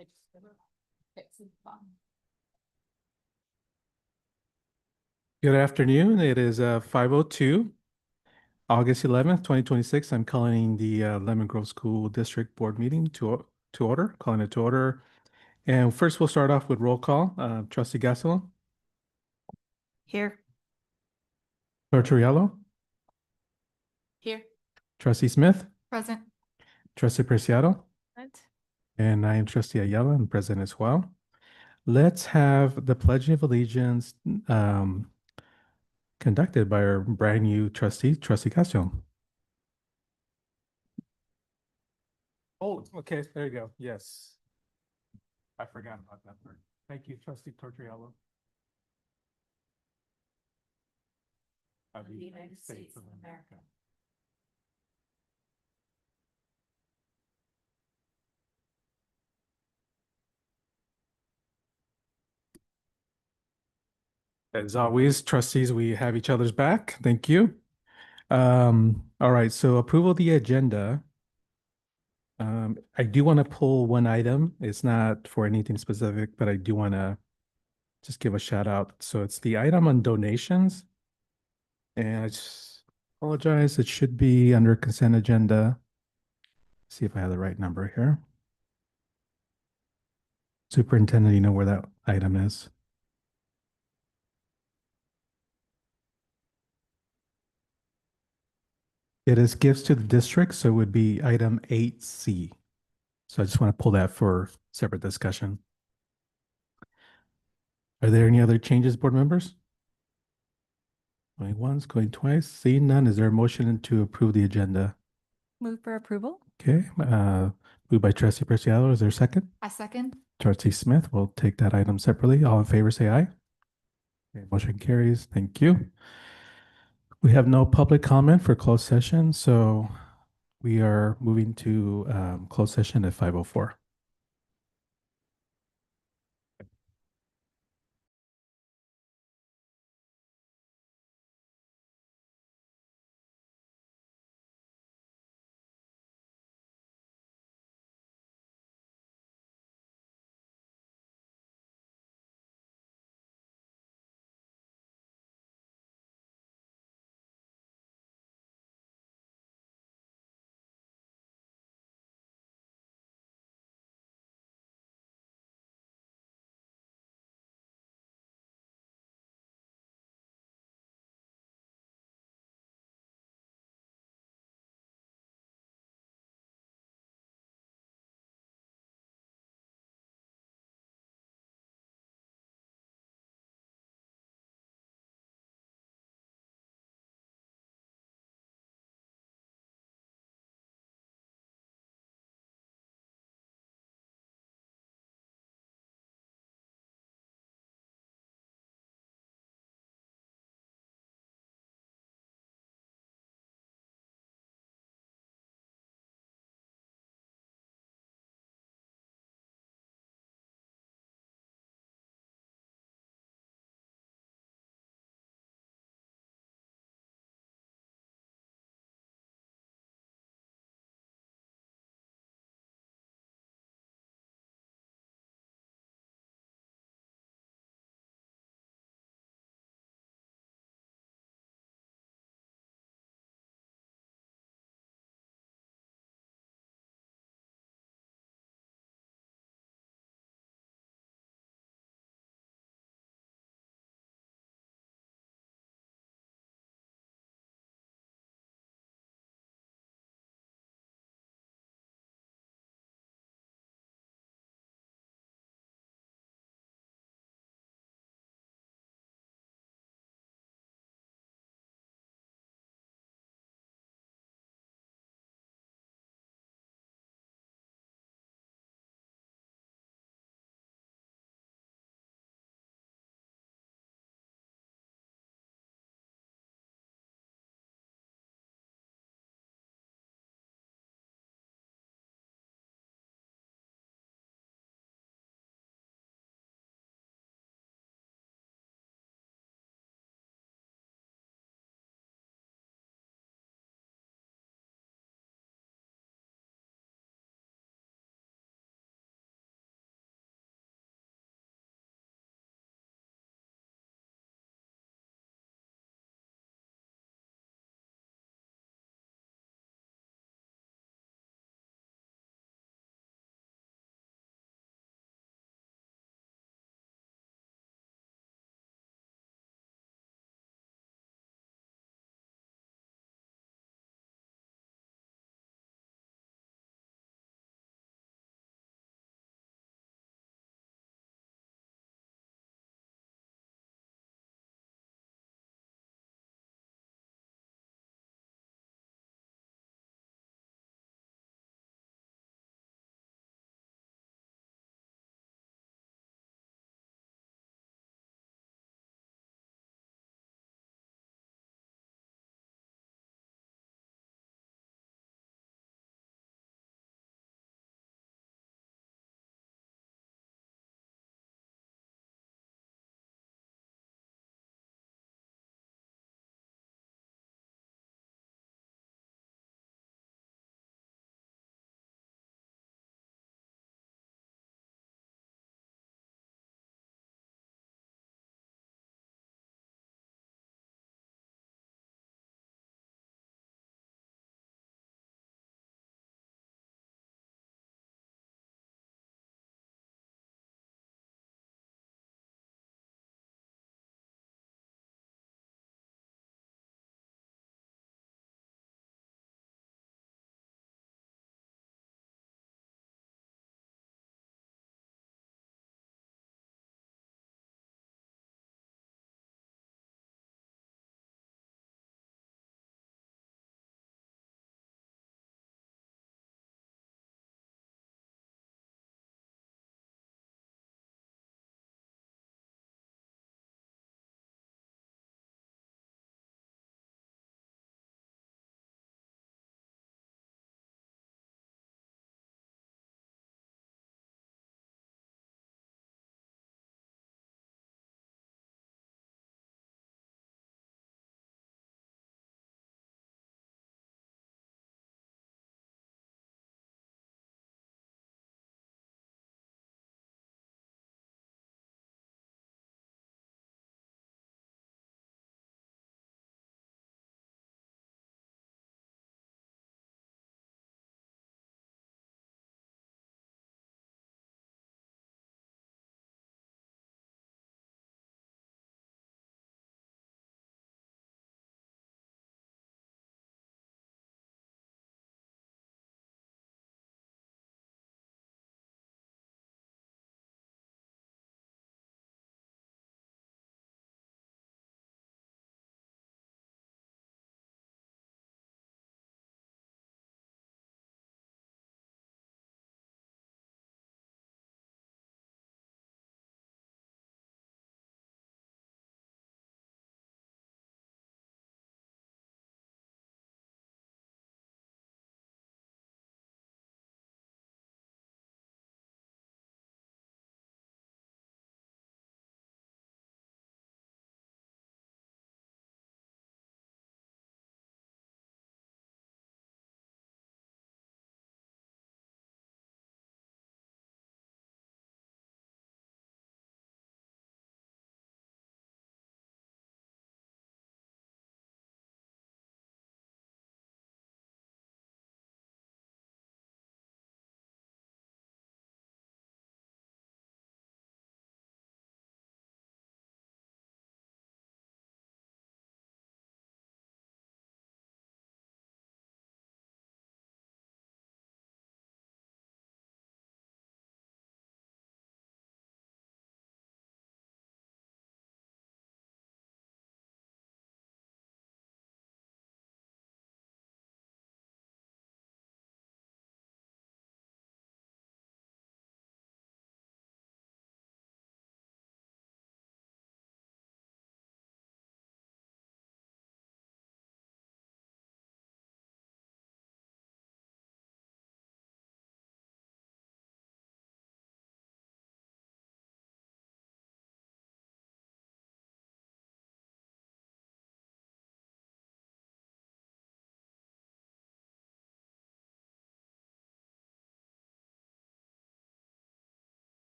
I just never fix it fun. Good afternoon. It is 5:02, August 11th, 2026. I'm calling the Lemon Grove School District Board meeting to order, calling it to order. And first, we'll start off with roll call. Trustee Gastelum, Here. Tortoriello, Here. Trustee Smith, Present. Trustee Preciado, and I am Trustee Ayala. I'm present as well. Let's have the Pledge of Allegiance conducted by our brand new trustee, Trustee Gastelum. Oh, okay, there you go. Yes. I forgot about that part. Thank you, Trustee Tortoriello. Of the United States of America. As always, trustees, we have each other's back. Thank you. All right, so approval of the agenda. I do want to pull one item. It's not for anything specific, but I do want to just give a shout out. So it's the item on donations. And I just apologize. It should be under consent agenda. See if I have the right number here. Superintendent, you know where that item is? It is gifts to the district, so it would be item 8C. So I just want to pull that for separate discussion. Are there any other changes, board members? Going once, going twice, seeing none, is there a motion to approve the agenda? Move for approval. Okay, moved by Trustee Preciado, is there a second? I second. Trustee Smith, we'll take that item separately. All in favor, say aye. Okay, motion carries, thank you. We have no public comment for closed session, so we are moving to closed session at 5:04.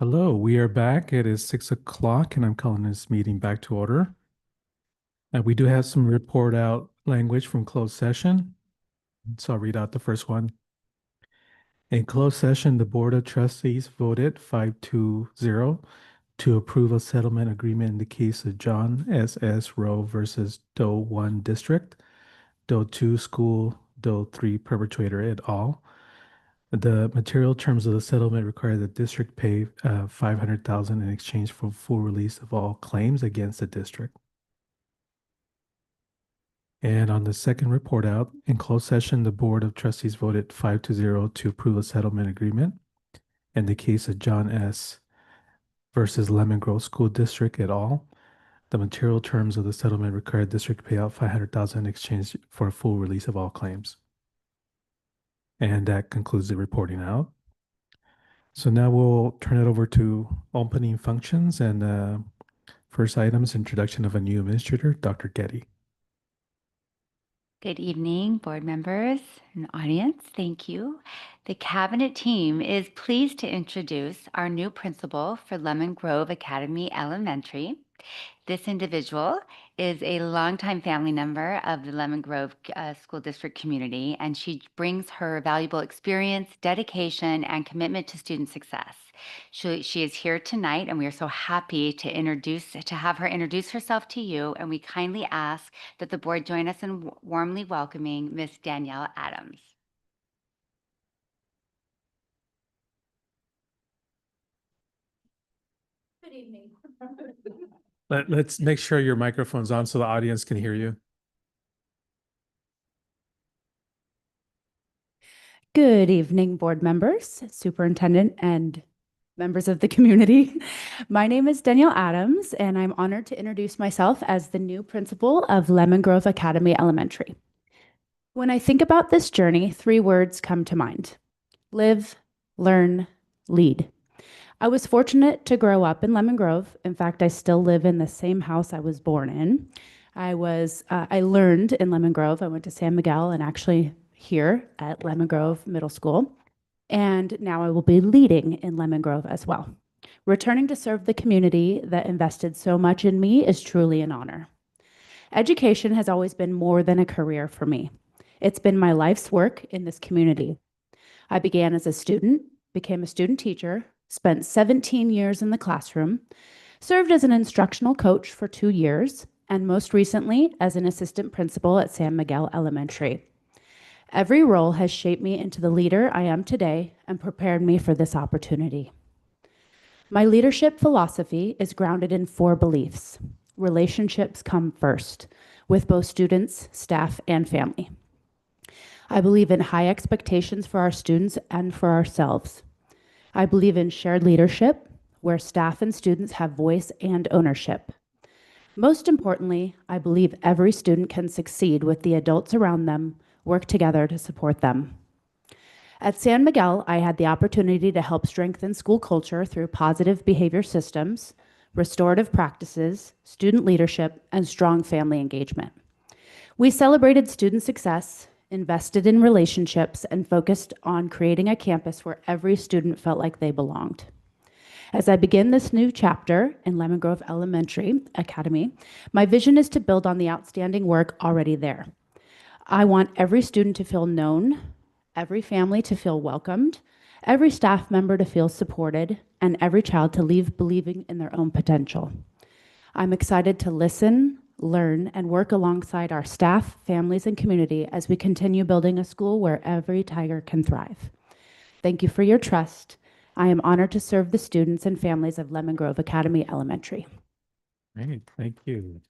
Hello, we are back. It is 6 o'clock and I'm calling this meeting back to order. And we do have some report out language from closed session. So I'll read out the first one. In closed session, the Board of Trustees voted 5-0 to approve a settlement agreement in the case of John S.S. Rowe versus Doe 1 District, Doe 2 School, Doe 3 Perpetrator et al. The material terms of the settlement require the district pay $500,000 in exchange for full release of all claims against the district. And on the second report out, in closed session, the Board of Trustees voted 5-0 to approve a settlement agreement in the case of John S. versus Lemon Grove School District et al. The material terms of the settlement require district pay out $500,000 in exchange for a full release of all claims. And that concludes the reporting out. So now we'll turn it over to opening functions and first item is introduction of a new administrator, Dr. Getty. Good evening, board members and audience. Thank you. The cabinet team is pleased to introduce our new principal for Lemon Grove Academy Elementary. This individual is a longtime family member of the Lemon Grove School District community, and she brings her valuable experience, dedication, and commitment to student success. She is here tonight, and we are so happy to have her introduce herself to you, and we kindly ask that the board join us in warmly welcoming Miss Danielle Adams. Good evening. Let's make sure your microphone's on so the audience can hear you. Good evening, board members, superintendent, and members of the community. My name is Danielle Adams, and I'm honored to introduce myself as the new principal of Lemon Grove Academy Elementary. When I think about this journey, 3 words come to mind: live, learn, lead. I was fortunate to grow up in Lemon Grove. In fact, I still live in the same house I was born in. I learned in Lemon Grove. I went to San Miguel and actually here at Lemon Grove Middle School. And now I will be leading in Lemon Grove as well. Returning to serve the community that invested so much in me is truly an honor. Education has always been more than a career for me. It's been my life's work in this community. I began as a student, became a student teacher, spent 17 years in the classroom, served as an instructional coach for 2 years, and most recently as an assistant principal at San Miguel Elementary. Every role has shaped me into the leader I am today and prepared me for this opportunity. My leadership philosophy is grounded in 4 beliefs. Relationships come first, with both students, staff, and family. I believe in high expectations for our students and for ourselves. I believe in shared leadership, where staff and students have voice and ownership. Most importantly, I believe every student can succeed with the adults around them work together to support them. At San Miguel, I had the opportunity to help strengthen school culture through positive behavior systems, restorative practices, student leadership, and strong family engagement. We celebrated student success, invested in relationships, and focused on creating a campus where every student felt like they belonged. As I begin this new chapter in Lemon Grove Elementary Academy, my vision is to build on the outstanding work already there. I want every student to feel known, every family to feel welcomed, every staff member to feel supported, and every child to leave believing in their own potential. I'm excited to listen, learn, and work alongside our staff, families, and community as we continue building a school where every tiger can thrive. Thank you for your trust. I am honored to serve the students and families of Lemon Grove Academy Elementary. Great, thank you.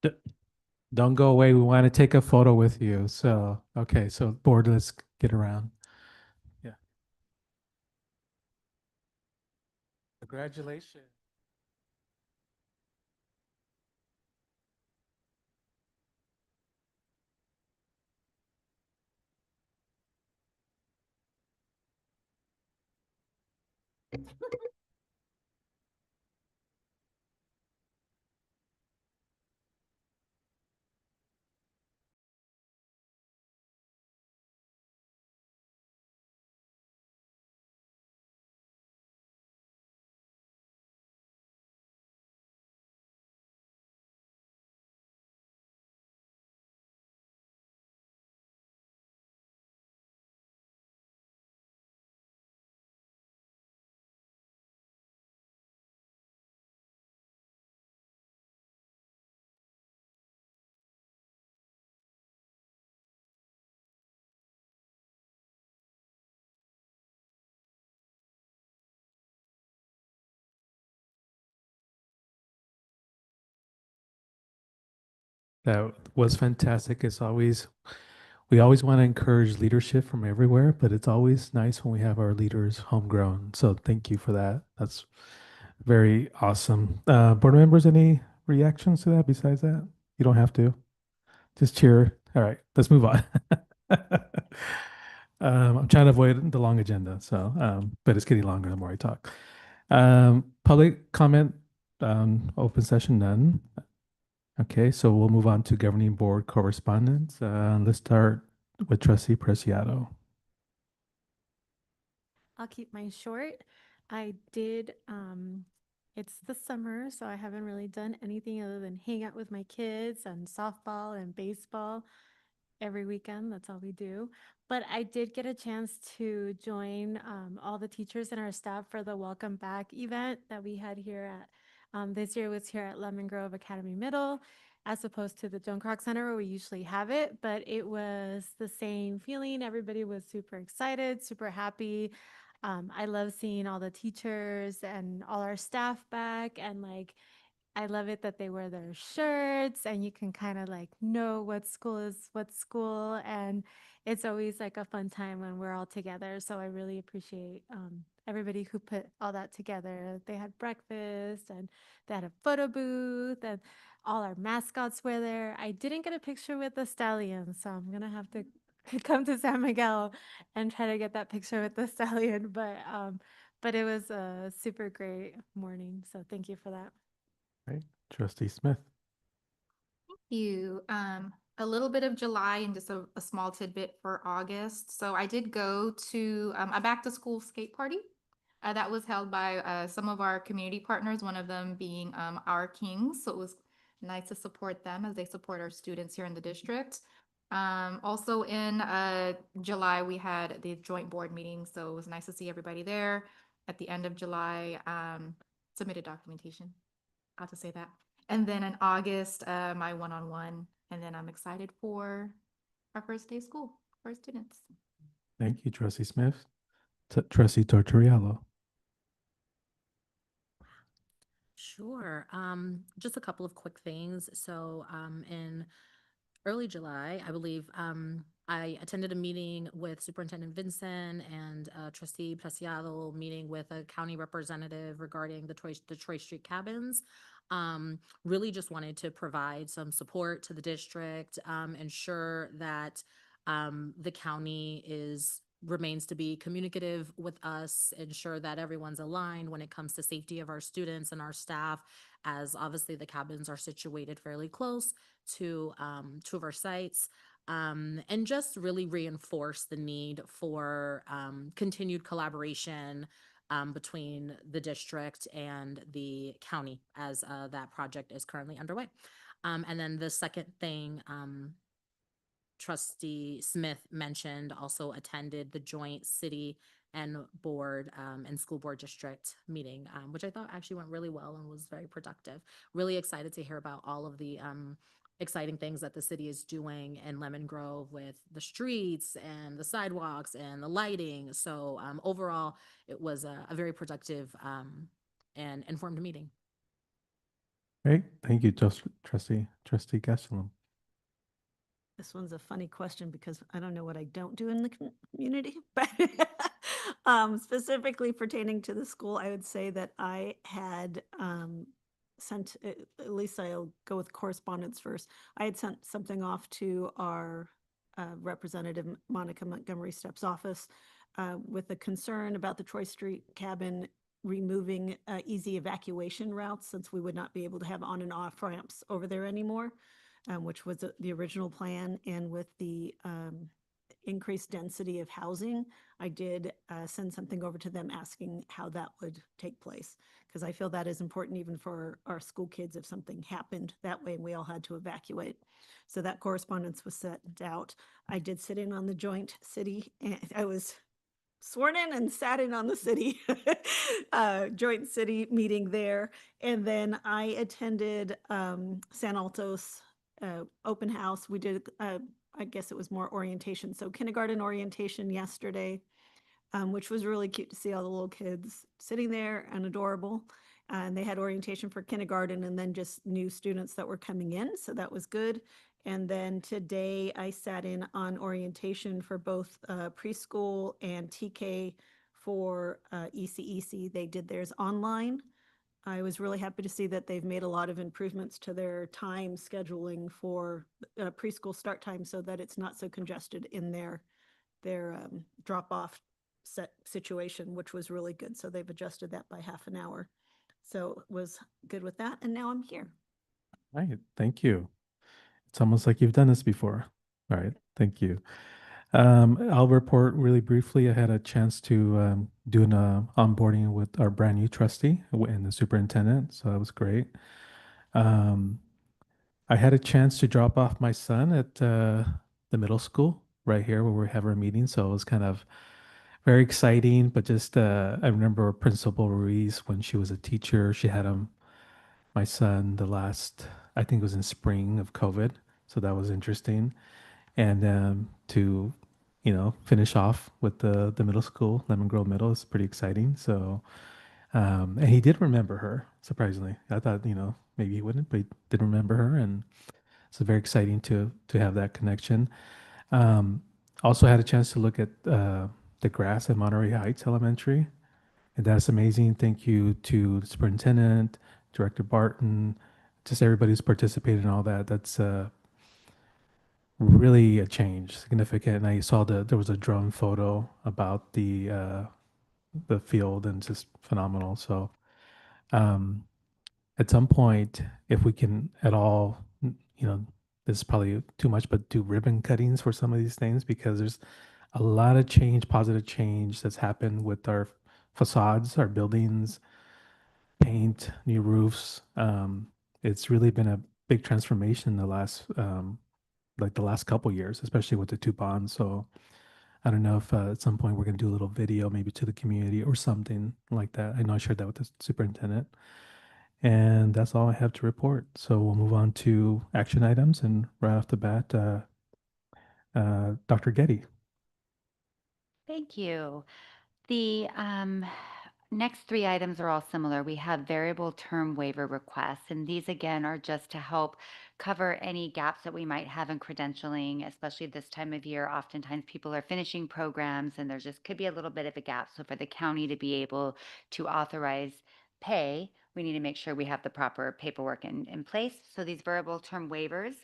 D- Don't go away. We want to take a photo with you. So, okay, so board, let's get around. Yeah. Congratulations. That was fantastic. We always want to encourage leadership from everywhere, but it's always nice when we have our leaders homegrown. So thank you for that. That's very awesome. Board members, any reactions to that besides that? You don't have to. Just cheer. All right, let's move on. I'm trying to avoid the long agenda, so but it's getting longer the more I talk. Public comment, open session none. Okay, so we'll move on to governing board correspondence. Let's start with Trustee Preciado. I'll keep mine short. I did, it's the summer, so I haven't really done anything other than hang out with my kids on softball and baseball every weekend. That's all we do. But I did get a chance to join all the teachers and our staff for the Welcome Back event that we had here at, this year was here at Lemon Grove Academy Middle, as opposed to the Joan Kroc Center where we usually have it. But it was the same feeling. Everybody was super excited, super happy. I love seeing all the teachers and all our staff back, and like I love it that they wear their shirts and you can kind of like know what school is what school. And it's always like a fun time when we're all together. So I really appreciate everybody who put all that together. They had breakfast and they had a photo booth and all our mascots were there. I didn't get a picture with the stallion, so I'm going to have to come to San Miguel and try to get that picture with the stallion. But it was a super great morning. So thank you for that. Right, Trustee Smith. You a little bit of July and just a small tidbit for August. So I did go to a back to school skate party that was held by some of our community partners, one of them being our Kings. So it was nice to support them as they support our students here in the district. Also in July, we had the joint board meeting. So it was nice to see everybody there. At the end of July, submitted documentation. I'll just say that. And then in August, my one-on-one, and then I'm excited for our first day of school for our students. Thank you, Trustee Smith. Trustee Tortoriello. Sure. Just a couple of quick things. So, in early July, I believe, I attended a meeting with Superintendent Vincent and Trustee Preciado, meeting with a county representative regarding the Troy Street cabins. Really just wanted to provide some support to the district, ensure that the county remains to be communicative with us, ensure that everyone's aligned when it comes to safety of our students and our staff, as obviously the cabins are situated fairly close to two of our sites. And just really reinforce the need for continued collaboration between the district and the county as that project is currently underway. And then the second thing, Trustee Smith mentioned, also attended the joint city and board and school board district meeting, which I thought actually went really well and was very productive. Really excited to hear about all of the exciting things that the city is doing in Lemon Grove with the streets and the sidewalks and the lighting. So overall, it was a very productive and informed meeting. Great, thank you, Trustee Gastelum. This one's a funny question because I don't know what I don't do in the community, but specifically pertaining to the school, I would say that I had sent, at least I'll go with correspondence first. I had sent something off to our Representative Monica Montgomery Stepp's office with a concern about the Troy Street cabin removing easy evacuation routes, since we would not be able to have on and off ramps over there anymore. Which was the original plan. And with the increased density of housing, I did send something over to them asking how that would take place, because I feel that is important even for our school kids if something happened that way and we all had to evacuate. So that correspondence was sent out. I did sit in on the joint city, and I was sworn in and sat in on the city joint city meeting there. And then I attended San Altos open house. We did, I guess it was more orientation. So kindergarten orientation yesterday, which was really cute to see all the little kids sitting there and adorable. And they had orientation for kindergarten and then just new students that were coming in. So that was good. And then today I sat in on orientation for both preschool and TK for ECEC. They did theirs online. I was really happy to see that they've made a lot of improvements to their time scheduling for preschool start time so that it's not so congested in their drop-off set situation, which was really good. So they've adjusted that by half an hour. So was good with that. And now I'm here. Right. Thank you. It's almost like you've done this before. All right. Thank you. I'll report really briefly. I had a chance to do an onboarding with our brand new trustee and the superintendent. So that was great. Um, I had a chance to drop off my son at the middle school right here where we have our meeting. So it was kind of very exciting. But just I remember Principal Ruiz when she was a teacher. She had my son, the last, I think it was in spring of COVID. So that was interesting. And to, finish off with the middle school, Lemon Grove Middle, is pretty exciting. So, and he did remember her, surprisingly. I thought, maybe he wouldn't, but he did remember her. And it's very exciting to have that connection. Um, Also had a chance to look at the grass at Monterey Heights Elementary, and that's amazing. Thank you to the superintendent, Director Barton, just everybody who's participated in all that. That's really a change, significant. And I saw there was a drone photo about the field, and just phenomenal. So um, at some point, if we can at all, this is probably too much, but do ribbon cuttings for some of these things because there's a lot of change, positive change that's happened with our facades, our buildings, paint, new roofs. It's really been a big transformation in the last, like the last couple years, especially with the two bonds. So I don't know if at some point we're going to do a little video, maybe to the community or something like that. I know I shared that with the superintendent. And that's all I have to report. So we'll move on to action items. And right off the bat, Dr. Getty. Thank you. The next three items are all similar. We have variable term waiver requests, and these again are just to help cover any gaps that we might have in credentialing, especially this time of year. Oftentimes people are finishing programs and there just could be a little bit of a gap. So for the county to be able to authorize pay, we need to make sure we have the proper paperwork in place. So these variable term waivers.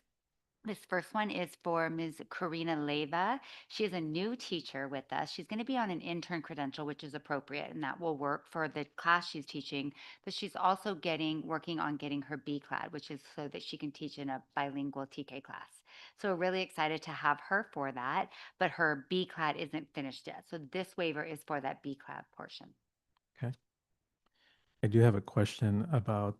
This first one is for Ms. Karina Leva. She is a new teacher with us. She's going to be on an intern credential, which is appropriate, and that will work for the class she's teaching. But she's also working on getting her B clad, which is so that she can teach in a bilingual TK class. So we're really excited to have her for that, but her B clad isn't finished yet. So this waiver is for that B clad portion. Okay. I do have a question about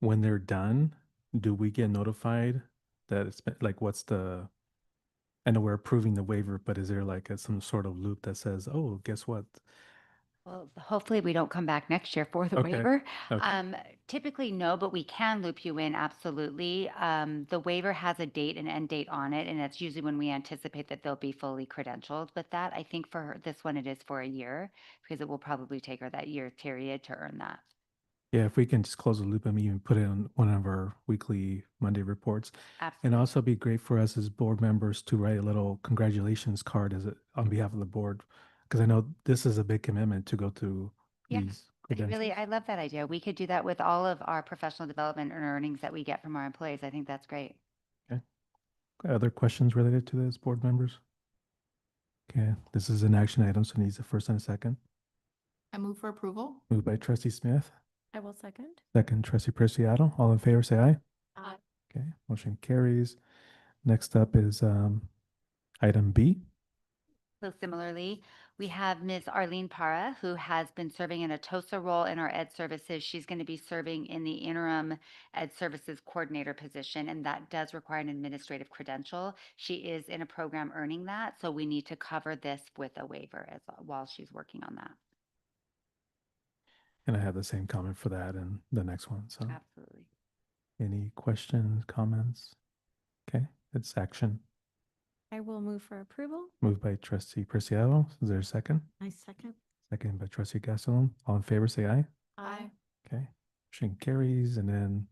when they're done, do we get notified that it's been like, I know we're approving the waiver, but is there like some sort of loop that says, oh, guess what? Well, hopefully we don't come back next year for the Okay. waiver. Okay. Typically, no, but we can loop you in, absolutely. The waiver has a date and end date on it, and that's usually when we anticipate that they'll be fully credentialed with that. I think for this one, it is for a year because it will probably take her that year period to earn that. Yeah, if we can just close the loop and even put it on one of our weekly Monday reports. And Absolutely. also be great for us as board members to write a little congratulations card on behalf of the board. Because I know this is a big commitment to go through Yeah, these credentials. I love that idea. We could do that with all of our professional development and earnings that we get from our employees. I think that's great. Okay. Other questions related to this, board members? Okay, this is an action item, so it needs a first and a second. I move for approval. Moved by trustee Smith, I will second. second trustee Preciado. All in favor, say aye. Aye. Okay, motion carries. Next up is item B. So similarly, we have Ms. Arlene Para, who has been serving in a TOSA role in our ed services. She's going to be serving in the interim ed services coordinator position, and that does require an administrative credential. She is in a program earning that, so we need to cover this with a waiver while she's working on that. And I have the same comment for that and the next one. So Absolutely. any questions, comments? Okay, it's action. I will move for approval. Moved by trustee Preciado. Is there a second? I second. Second by trustee Gastelum. All in favor, say aye. Aye. Okay, motion carries, and then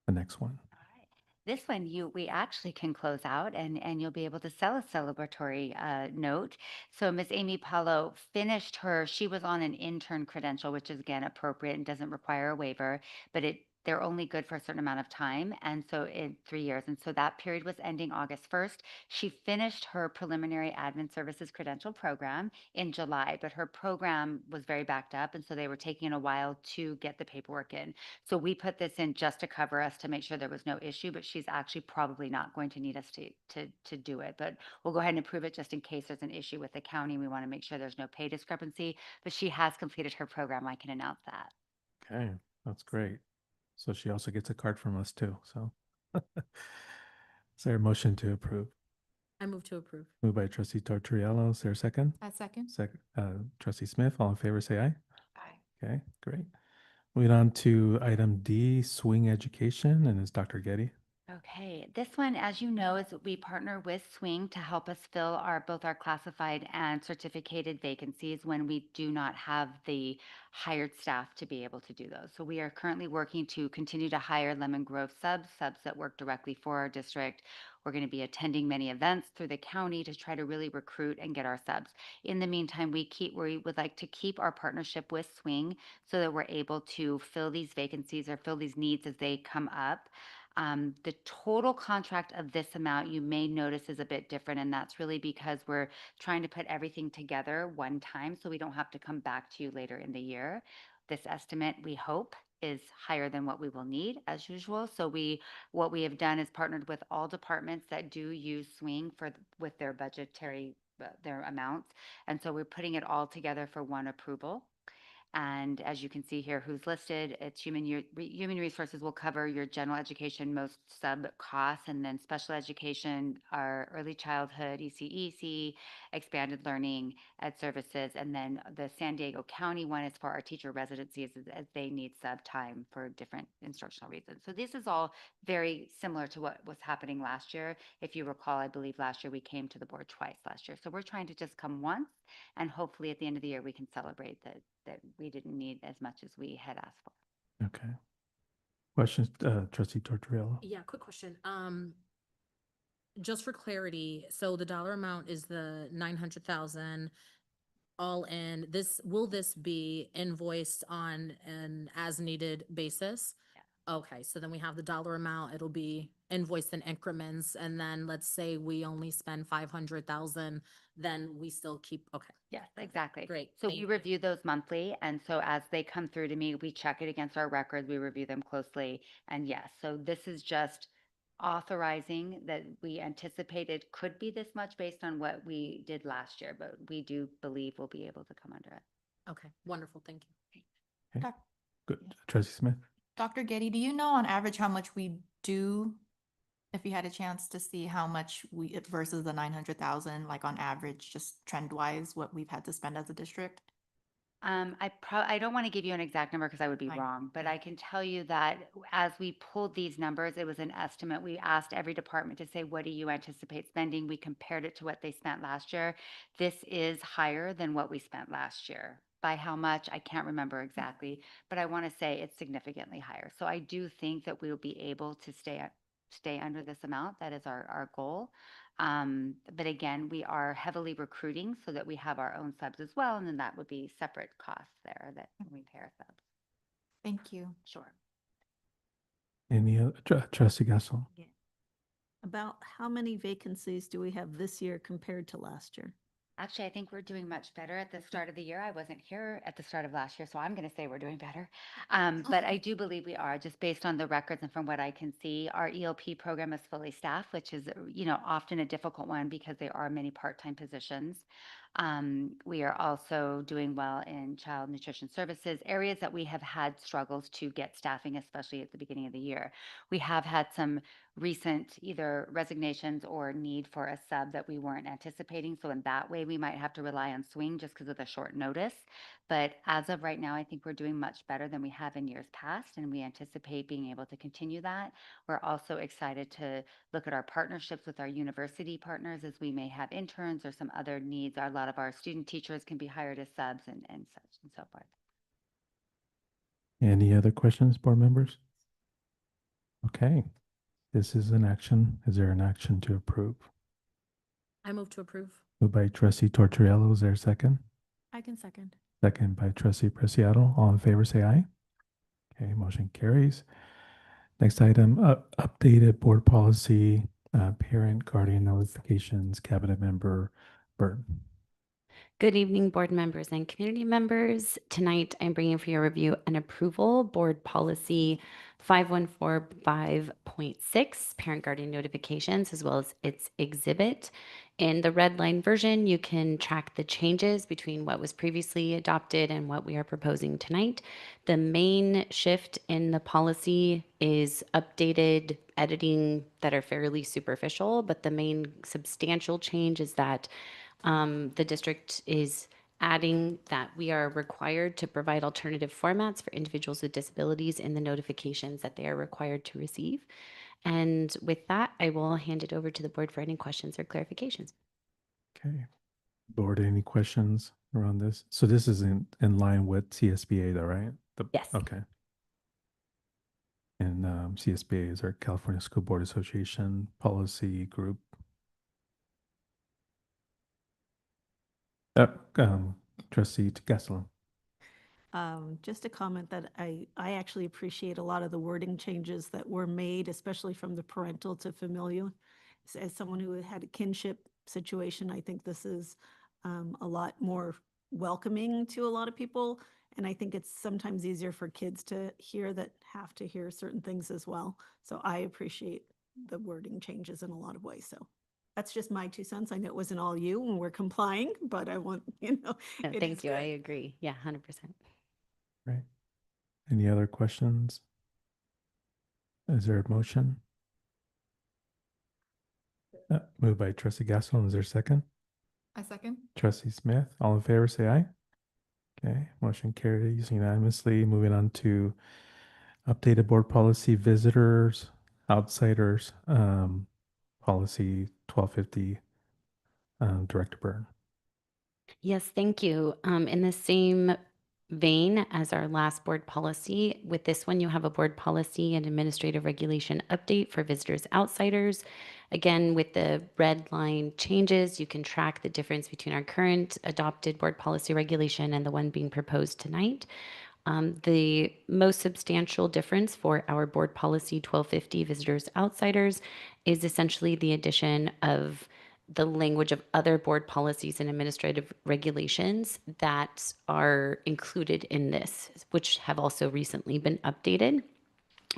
the next one. All right. This one we actually can close out and you'll be able to sell a celebratory note. So Miss Amy Paulo finished she was on an intern credential, which is again appropriate and doesn't require a waiver, but they're only good for a certain amount of time. And so in 3 years. And so that period was ending August 1st. She finished her preliminary admin services credential program in July, but her program was very backed up. And so they were taking a while to get the paperwork in. So we put this in just to cover us to make sure there was no issue, but she's actually probably not going to need us to do it. But we'll go ahead and approve it just in case there's an issue with the county. We want to make sure there's no pay discrepancy, but she has completed her program. I can announce that. Okay, that's great. So she also gets a card from us too, so. Is there a motion to approve? I move to approve. Moved by trustee Tortoriello, is there a second? A second. Second, trustee Smith, all in favor, say aye. Aye. Okay, great. Moving on to item D, swing education, and it's Dr. Getty. Okay, this one, as you know, is we partner with Swing to help us fill both our classified and certificated vacancies when we do not have the hired staff to be able to do those. So we are currently working to continue to hire Lemon Grove subs that work directly for our district. We're going to be attending many events through the county to try to really recruit and get our subs. In the meantime, we would like to keep our partnership with Swing so that we're able to fill these vacancies or fill these needs as they come up. The total contract of this amount you may notice is a bit different, and that's really because we're trying to put everything together one time so we don't have to come back to you later in the year. This estimate, we hope, is higher than what we will need as usual. So what we have done is partnered with all departments that do use Swing with their budgetary their amounts, and so we're putting it all together for one approval. And as you can see here, who's listed, it's human resources will cover your general education, most sub costs, and then special education, our early childhood, ECEC, expanded learning, ed services, and then the San Diego County one is for our teacher residencies as they need sub time for different instructional reasons. So this is all very similar to what was happening last year. If you recall, I believe last year we came to the board twice last year. So we're trying to just come once, and hopefully at the end of the year we can celebrate that we didn't need as much as we had asked for. Okay. Questions, trustee Tortorella? Yeah, quick question. Just for clarity, so the dollar amount is the 900,000 all in. Will this be invoiced on an as needed basis? Yeah. Okay, so then we have the dollar amount, it'll be invoiced in increments, and then let's say we only spend 500,000, then we still keep, okay. Yes, exactly. Great, So thank we you. review those monthly, and so as they come through to me, we check it against our records, we review them closely, and yes, so this is just authorizing that we anticipated could be this much based on what we did last year, but we do believe we'll be able to come under it. Okay, wonderful, thank you. Okay. Doc- Good. Trustee Smith? Dr. Getty, do you know on average how much we do? If you had a chance to see how much versus the 900,000, like on average, just trend wise, what we've had to spend as a district? I don't want to give you an exact number because I would be Fine. wrong, but I can tell you that as we pulled these numbers, it was an estimate. We asked every department to say, what do you anticipate spending? We compared it to what they spent last year. This is higher than what we spent last year. By how much, I can't remember exactly, but I want to say it's significantly higher. So I do think that we will be able to stay under this amount. That is our goal. But again, we are heavily recruiting so that we have our own subs as well. And then that would be separate costs there that we pay our subs. Thank you. Sure. Any other, trustee Gassel? About how many vacancies do we have this year compared to last year? Actually, I think we're doing much better at the start of the year. I wasn't here at the start of last year, so I'm going to say we're doing better. But I do believe we are, just based on the records and from what I can see. Our ELP program is fully staffed, which is, often a difficult one because there are many part-time positions. We are also doing well in child nutrition services, areas that we have had struggles to get staffing, especially at the beginning of the year. We have had some recent either resignations or need for a sub that we weren't anticipating. So in that way, we might have to rely on Swing just because of the short notice. But as of right now, I think we're doing much better than we have in years past, and we anticipate being able to continue that. We're also excited to look at our partnerships with our university partners as we may have interns or some other needs. A lot of our student teachers can be hired as subs and such and so forth. Any other questions, board members? Okay, this is an action. Is there an action to approve? I move to approve. Moved by trustee Tortorello. Is there a second? I can second. Second by trustee Preciado. All in favor, say aye. Okay, motion carries. Next item, updated board policy, parent guardian notifications, cabinet member Byrd. Good evening, board members and community members. Tonight, I'm bringing for your review and approval Board Policy 5145.6, Parent Guardian Notifications, as well as its exhibit. In the red line version, you can track the changes between what was previously adopted and what we are proposing tonight. The main shift in the policy is updated editing that are fairly superficial, but the main substantial change is that the district is adding that we are required to provide alternative formats for individuals with disabilities in the notifications that they are required to receive. And with that, I will hand it over to the board for any questions or clarifications. Okay. Board, any questions around this? So this is in line with CSBA though, right? Yes. Okay. And CSBA is our California School Board Association policy group. Trustee Gastelum. Just a comment that I actually appreciate a lot of the wording changes that were made, especially from the parental to familial. As someone who had a kinship situation, I think this is a lot more welcoming to a lot of people. And I think it's sometimes easier for kids to hear that have to hear certain things as well. So I appreciate the wording changes in a lot of ways. So that's just my 2 cents. I know it wasn't all you when we're complying, but I want, No, it thank is you. good. I agree. Yeah, 100%. Right. Any other questions? Is there a motion? Moved by trustee Gastelum. Is there a second? I second. Trustee Smith. All in favor, say aye. Okay, motion carries unanimously. Moving on to updated board policy, visitors, outsiders, policy 1250, Director Byrne. Yes, thank you. In the same vein as our last board policy, with this one, you have a board policy and administrative regulation update for visitors outsiders. Again, with the red line changes, you can track the difference between our current adopted board policy regulation and the one being proposed tonight. The most substantial difference for our board policy 1250 visitors outsiders is essentially the addition of the language of other board policies and administrative regulations that are included in this, which have also recently been updated,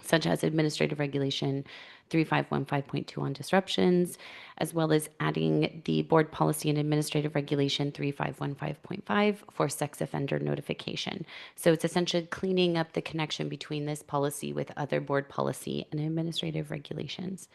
such as Administrative Regulation 3515.2 on disruptions, as well as adding the Board Policy and Administrative Regulation 3515.5 for sex offender notification. So it's essentially cleaning up the connection between this policy with other board policy and administrative regulations.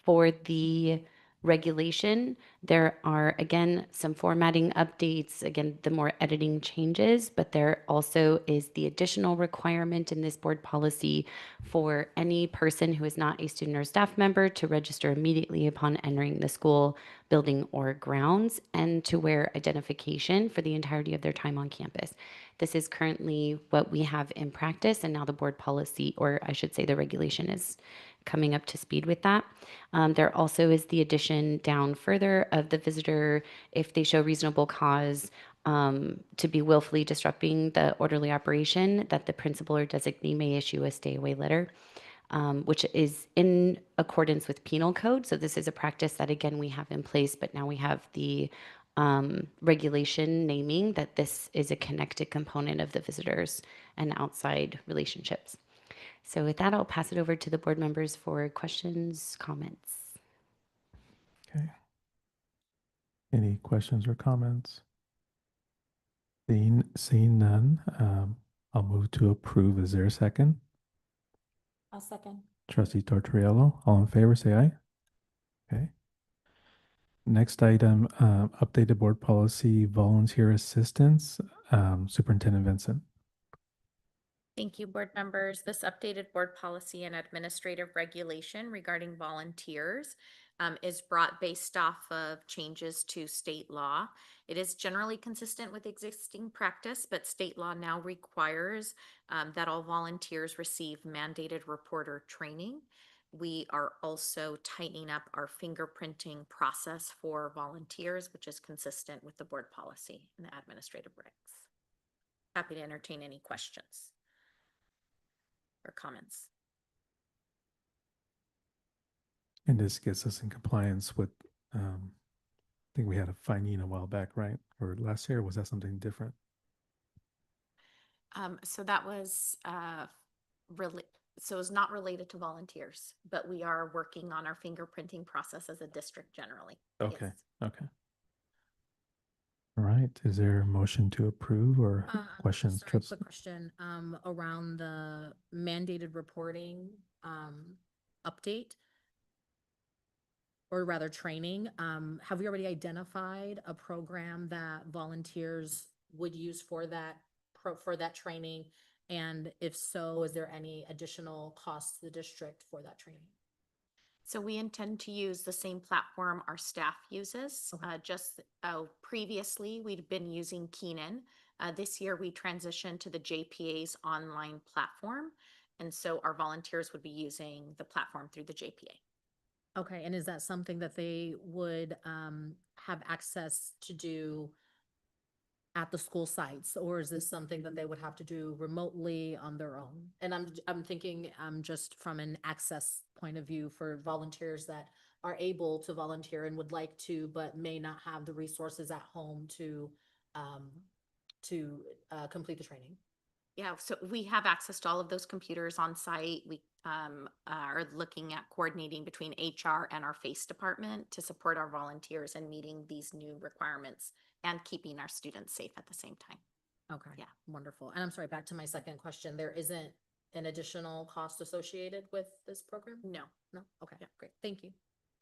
For the regulation, there are, again, some formatting updates, again, the more editing changes, but there also is the additional requirement in this board policy for any person who is not a student or staff member to register immediately upon entering the school building or grounds and to wear identification for the entirety of their time on campus. This is currently what we have in practice, and now the board policy, or I should say the regulation, is coming up to speed with that. There also is the addition down further of the visitor, if they show reasonable cause to be willfully disrupting the orderly operation, that the principal or designee may issue a stay away letter, which is in accordance with penal code. So this is a practice that, again, we have in place, but now we have the regulation naming that this is a connected component of the visitors and outside relationships. So with that, I'll pass it over to the board members for questions, comments. Okay. Any questions or comments? Seeing none, I'll move to approve. Is there a second? I'll second. Trustee Tortorello. All in favor, say aye. Okay. Next item, updated board policy, volunteer assistance, Superintendent Vincent. Thank you, board members. This updated board policy and administrative regulation regarding volunteers is brought based off of changes to state law. It is generally consistent with existing practice, but state law now requires that all volunteers receive mandated reporter training. We are also tightening up our fingerprinting process for volunteers, which is consistent with the board policy and the administrative regs. Happy to entertain any questions or comments. And this gets us in compliance with, I think we had a finding a while back, right? Or last year, or was that something different? So that was really, so it's not related to volunteers, but we are working on our fingerprinting process as a district generally. Okay, Yes. okay. All right, is there a motion to approve or questions? Sorry, Trips? quick question, around the mandated reporting, update. Or rather training, have we already identified a program that volunteers would use for that for that training? And if so, is there any additional costs to the district for that training? So we intend to use the same platform our staff uses. Previously, we'd been using Keenan. This year, we transitioned to the JPA's online platform. And so our volunteers would be using the platform through the JPA. Okay, and is that something that they would have access to do at the school sites, or is this something that they would have to do remotely on their own? And I'm thinking just from an access point of view for volunteers that are able to volunteer and would like to, but may not have the resources at home to complete the training. Yeah, so we have access to all of those computers on site. We are looking at coordinating between HR and our FACE department to support our volunteers in meeting these new requirements and keeping our students safe at the same time. Okay. Yeah. Wonderful. And I'm sorry, back to my second question. There isn't an additional cost associated with this program? No. No? Okay, great. Thank you.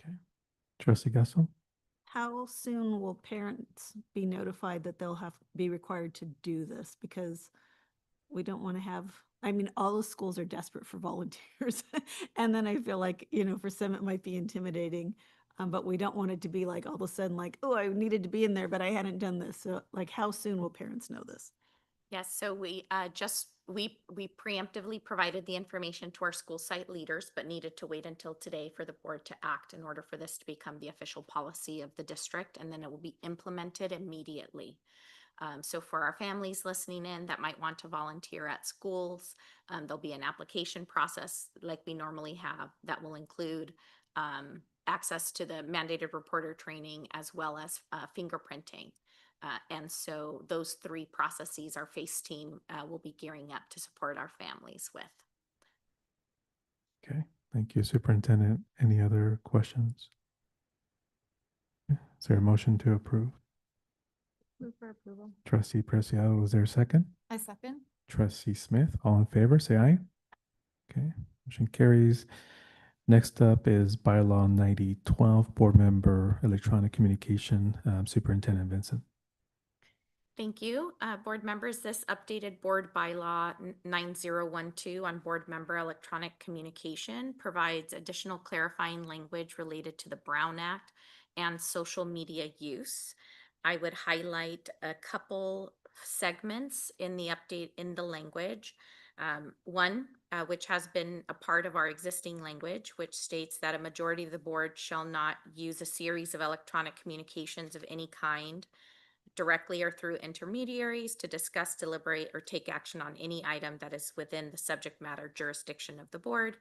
Okay. Trustee Gaston? How soon will parents be notified that they'll be required to do this? Because we don't want to have, I mean, all the schools are desperate for volunteers. And then I feel like, for some it might be intimidating. But we don't want it to be like all of a sudden like, oh, I needed to be in there, but I hadn't done this. So like, how soon will parents know this? Yes, so we we preemptively provided the information to our school site leaders, but needed to wait until today for the board to act in order for this to become the official policy of the district, and then it will be implemented immediately. So for our families listening in that might want to volunteer at schools, there'll be an application process like we normally have that will include access to the mandated reporter training as well as fingerprinting. And so those three processes our FACE team will be gearing up to support our families with. Okay, thank you, Superintendent. Any other questions? Is there a motion to approve? Move for approval. Trustee Preciado, was there a second? I second. Trustee Smith, all in favor, say aye. Okay, motion carries. Next up is bylaw 9012, board member electronic communication, Superintendent Vincent. Thank you. Board members, this updated board bylaw 9012 on board member electronic communication provides additional clarifying language related to the Brown Act and social media use. I would highlight a couple segments in the update in the language. One, which has been a part of our existing language, which states that a majority of the board shall not use a series of electronic communications of any kind directly or through intermediaries to discuss, deliberate, or take action on any item that is within the subject matter jurisdiction of the board.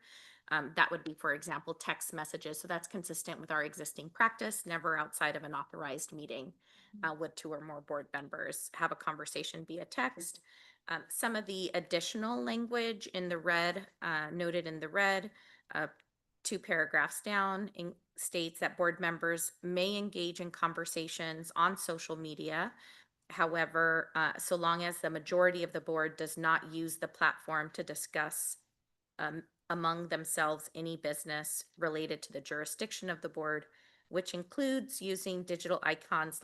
That would be, for example, text messages. So that's consistent with our existing practice, never outside of an authorized meeting would two or more board members have a conversation via text. Some of the additional language in the red, noted in the red, two paragraphs down, states that board members may engage in conversations on social media. However, so long as the majority of the board does not use the platform to discuss among themselves any business related to the jurisdiction of the board, which includes using digital icons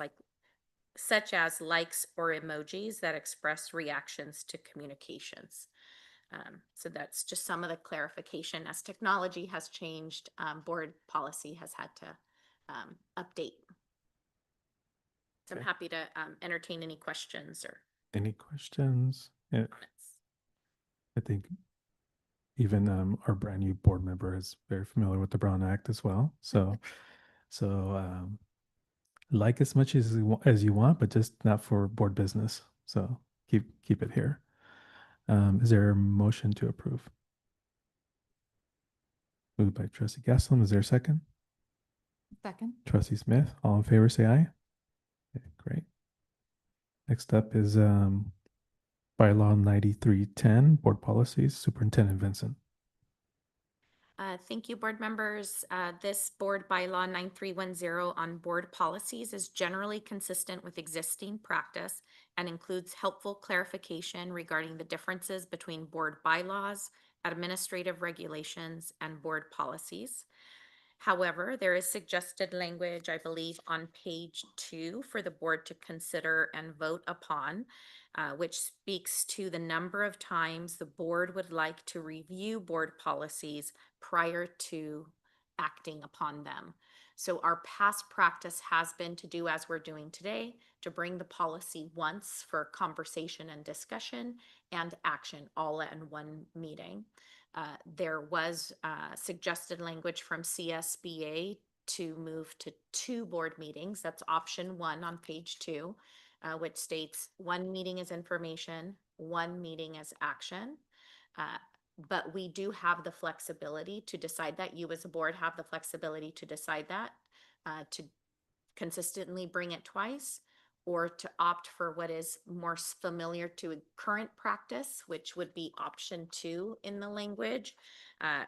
such as likes or emojis that express reactions to communications. So that's just some of the clarification. As technology has changed, board policy has had to update. So I'm Okay. happy to entertain any questions or Any questions? Yeah, comments. I think even our brand new board member is very familiar with the Brown Act as well. So, like as much as you want, but just not for board business. So keep it here. Is there a motion to approve? Moved by Trustee Gastelum. Is there a second? Second. Trustee Smith. All in favor, say aye. Okay, great. Next up is bylaw 9310, board policies, Superintendent Vincent. Thank you, board members. This board bylaw 9310 on board policies is generally consistent with existing practice and includes helpful clarification regarding the differences between board bylaws, administrative regulations, and board policies. However, there is suggested language, I believe, on page 2 for the board to consider and vote upon, which speaks to the number of times the board would like to review board policies prior to acting upon them. So our past practice has been to do as we're doing today, to bring the policy once for conversation and discussion and action all in one meeting. There was suggested language from CSBA to move to 2 board meetings. That's option 1 on page 2, which states 1 meeting is information, 1 meeting is action. But we do have the flexibility to decide that. You as a board have the flexibility to decide that, to consistently bring it twice, or to opt for what is more familiar to current practice, which would be option 2 in the language,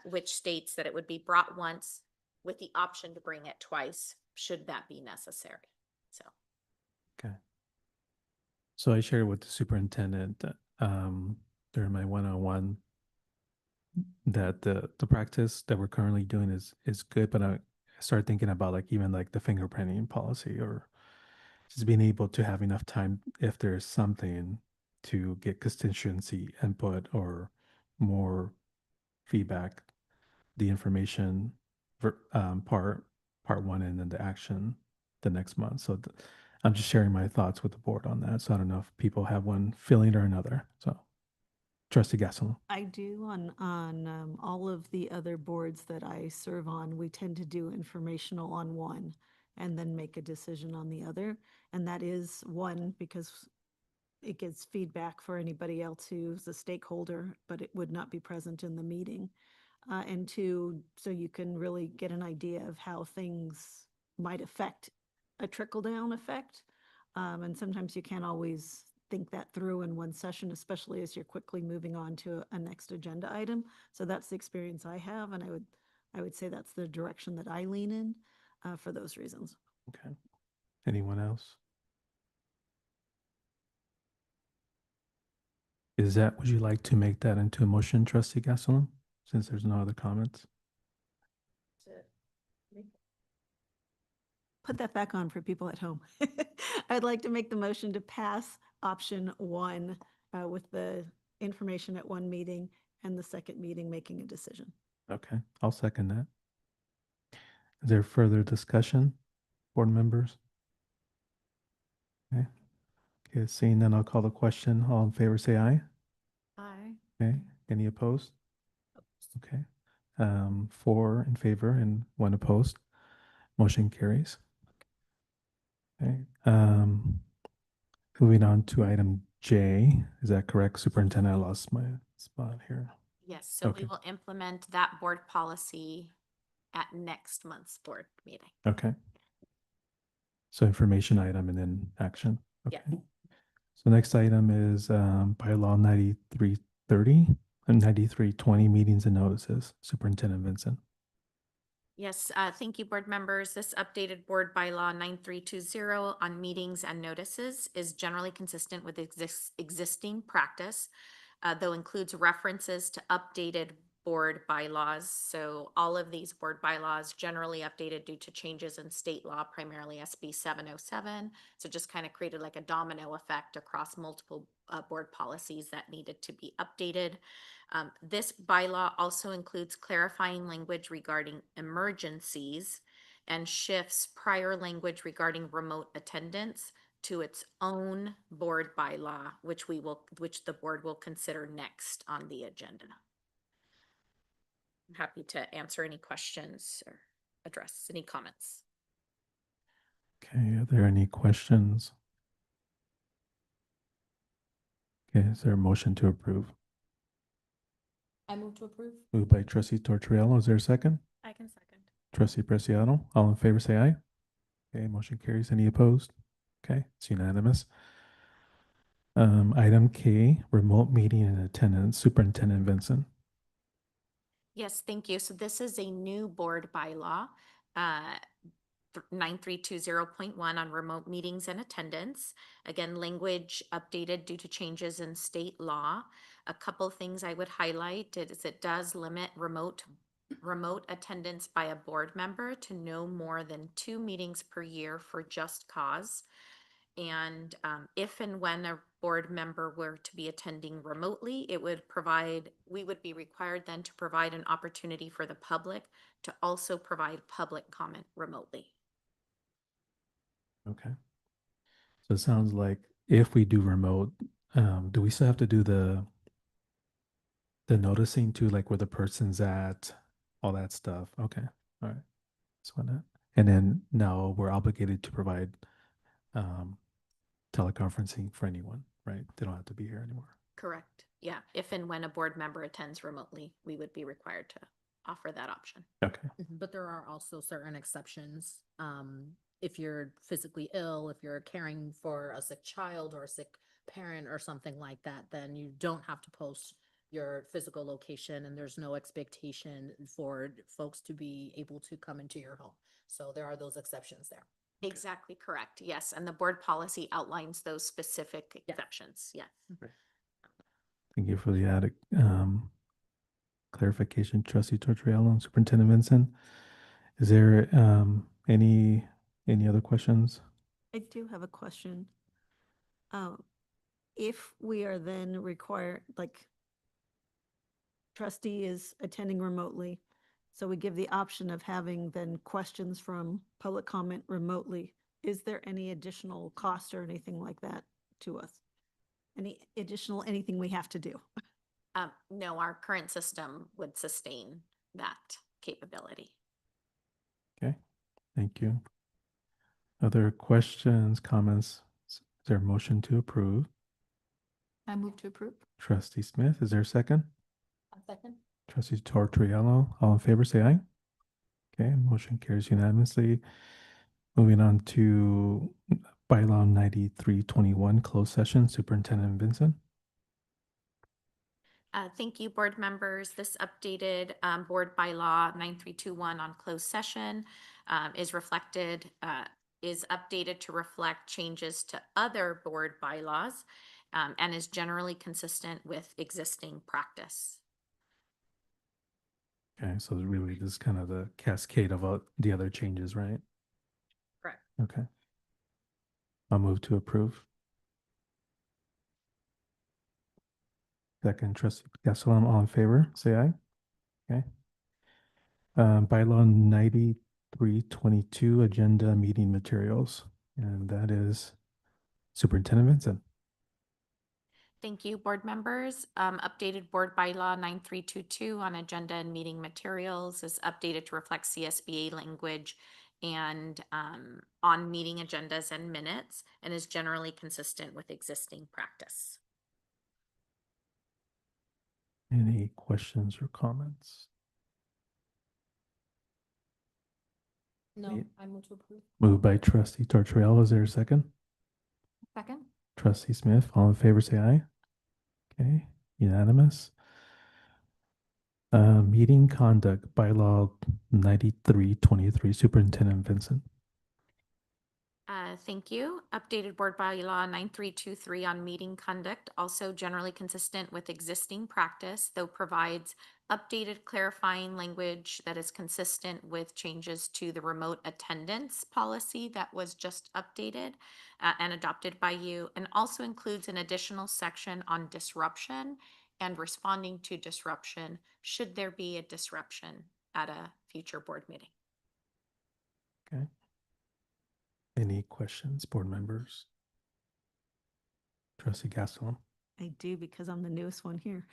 which states that it would be brought once with the option to bring it twice, should that be necessary. So. Okay. So I shared with the superintendent during my one-on-one that the practice that we're currently doing is good, but I started thinking about like even like the fingerprinting policy or just being able to have enough time if there's something to get constituency input or more feedback, the information part 1 and then the action the next month. So I'm just sharing my thoughts with the board on that. So I don't know if people have one feeling or another. So Trustee Gastelum. I do on all of the other boards that I serve on, we tend to do informational on one and then make a decision on the other. And that is one, because it gives feedback for anybody else who's a stakeholder, but it would not be present in the meeting. And 2, so you can really get an idea of how things might affect a trickle-down effect. And sometimes you can't always think that through in one session, especially as you're quickly moving on to a next agenda item. So that's the experience I have, and I would say that's the direction that I lean in for those reasons. Okay. Anyone else? Would you like to make that into a motion, Trustee Gastelum, since there's no other comments? Put that back on for people at home. I'd like to make the motion to pass option 1 with the information at 1 meeting and the second meeting making a decision. Okay, I'll second that. Is there further discussion, board members? Okay. Okay, seeing none, I'll call the question. All in favor, say aye. Aye. Okay, any opposed? Okay, 4 in favor and 1 opposed. Motion carries. Okay, moving on to item J. Is that correct, Superintendent? I lost my spot here. Yes, so Okay. we will implement that board policy at next month's board meeting. Okay. So information item and then action. Okay. Yes. So next item is bylaw 9330 and 9320 meetings and notices. Superintendent Vincent. Yes, thank you, board members. This updated board bylaw 9320 on meetings and notices is generally consistent with existing practice, though includes references to updated board bylaws. So all of these board bylaws generally updated due to changes in state law, primarily SB 707. So just kind of created like a domino effect across multiple board policies that needed to be updated. This bylaw also includes clarifying language regarding emergencies and shifts prior language regarding remote attendance to its own board bylaw, which the board will consider next on the agenda. I'm happy to answer any questions or address any comments. Okay, are there any questions? Okay, is there a motion to approve? I move to approve. Moved by trustee Tortorella. Is there a second? I can second. Trustee Preciado. All in favor, say aye. Okay, motion carries. Any opposed? Okay, it's unanimous. Item K, remote meeting and attendance, Superintendent Vincent. Yes, thank you. So this is a new board bylaw, 9320.1 on remote meetings and attendance. Again, language updated due to changes in state law. A couple things I would highlight is it does limit remote attendance by a board member to no more than 2 meetings per year for just cause. And if and when a board member were to be attending remotely, we would be required then to provide an opportunity for the public to also provide public comment remotely. Okay. So it sounds like if we do remote, do we still have to do the noticing too, like where the person's at, all that stuff? Okay. All right. So that, and then now we're obligated to provide teleconferencing for anyone, right? They don't have to be here anymore. Correct. Yeah. If and when a board member attends remotely, we would be required to offer that option. Okay. But there are also certain exceptions. If you're physically ill, if you're caring for a sick child or a sick parent or something like that, then you don't have to post your physical location and there's no expectation for folks to be able to come into your home. So there are those exceptions there. Exactly correct. Yes. And the board policy outlines those specific exceptions. Yeah. Thank you for the added clarification, Trustee Tortorella and Superintendent Vincent. Is there any other questions? I do have a question. If we are then required, like trustee is attending remotely, so we give the option of having then questions from public comment remotely. Is there any additional cost or anything like that to us? Any additional, anything we have to do? No, our current system would sustain that capability. Okay, thank you. Other questions, comments? Is there a motion to approve? I move to approve. Trustee Smith, is there a second? A second. Trustee Tortorella, all in favor, say aye. Okay, motion carries unanimously. Moving on to bylaw 9321, closed session, Superintendent Vincent. Thank you, board members. This updated board bylaw 9321 on closed session is updated to reflect changes to other board bylaws and is generally consistent with existing practice. Okay, so really this is kind of the cascade of the other changes, right? Correct. Okay. I'll move to approve. Second, Trustee Gastelum, all in favor, say aye. Okay. Bylaw 9322, agenda meeting materials, and that is Superintendent Vincent. Thank you, board members. Updated board bylaw 9322 on agenda and meeting materials is updated to reflect CSBA language and on meeting agendas and minutes and is generally consistent with existing practice. Any questions or comments? No, I move to approve. Moved by Trustee Tortorella. Is there a second? Second. Trustee Smith, all in favor, say aye. Okay, unanimous. Meeting conduct bylaw 9323, Superintendent Vincent. Thank you. Updated board bylaw 9323 on meeting conduct, also generally consistent with existing practice, though provides updated clarifying language that is consistent with changes to the remote attendance policy that was just updated and adopted by you, and also includes an additional section on disruption and responding to disruption should there be a disruption at a future board meeting. Okay. Any questions, board members? Trustee Gastelum? I do because I'm the newest one here.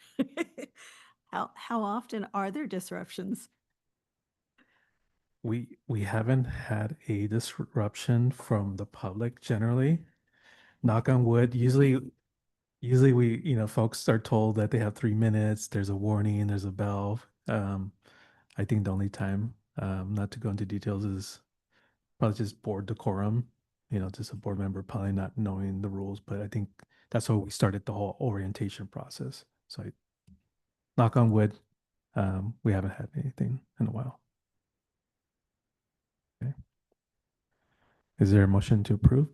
How often are there disruptions? We haven't had a disruption from the public generally. Knock on wood. Usually we, folks are told that they have 3 minutes. There's a warning. There's a bell. I think the only time, not to go into details, is probably just board decorum. Just a board member probably not knowing the rules. But I think that's how we started the whole orientation process. So, knock on wood, we haven't had anything in a while. Okay. Is there a motion to approve?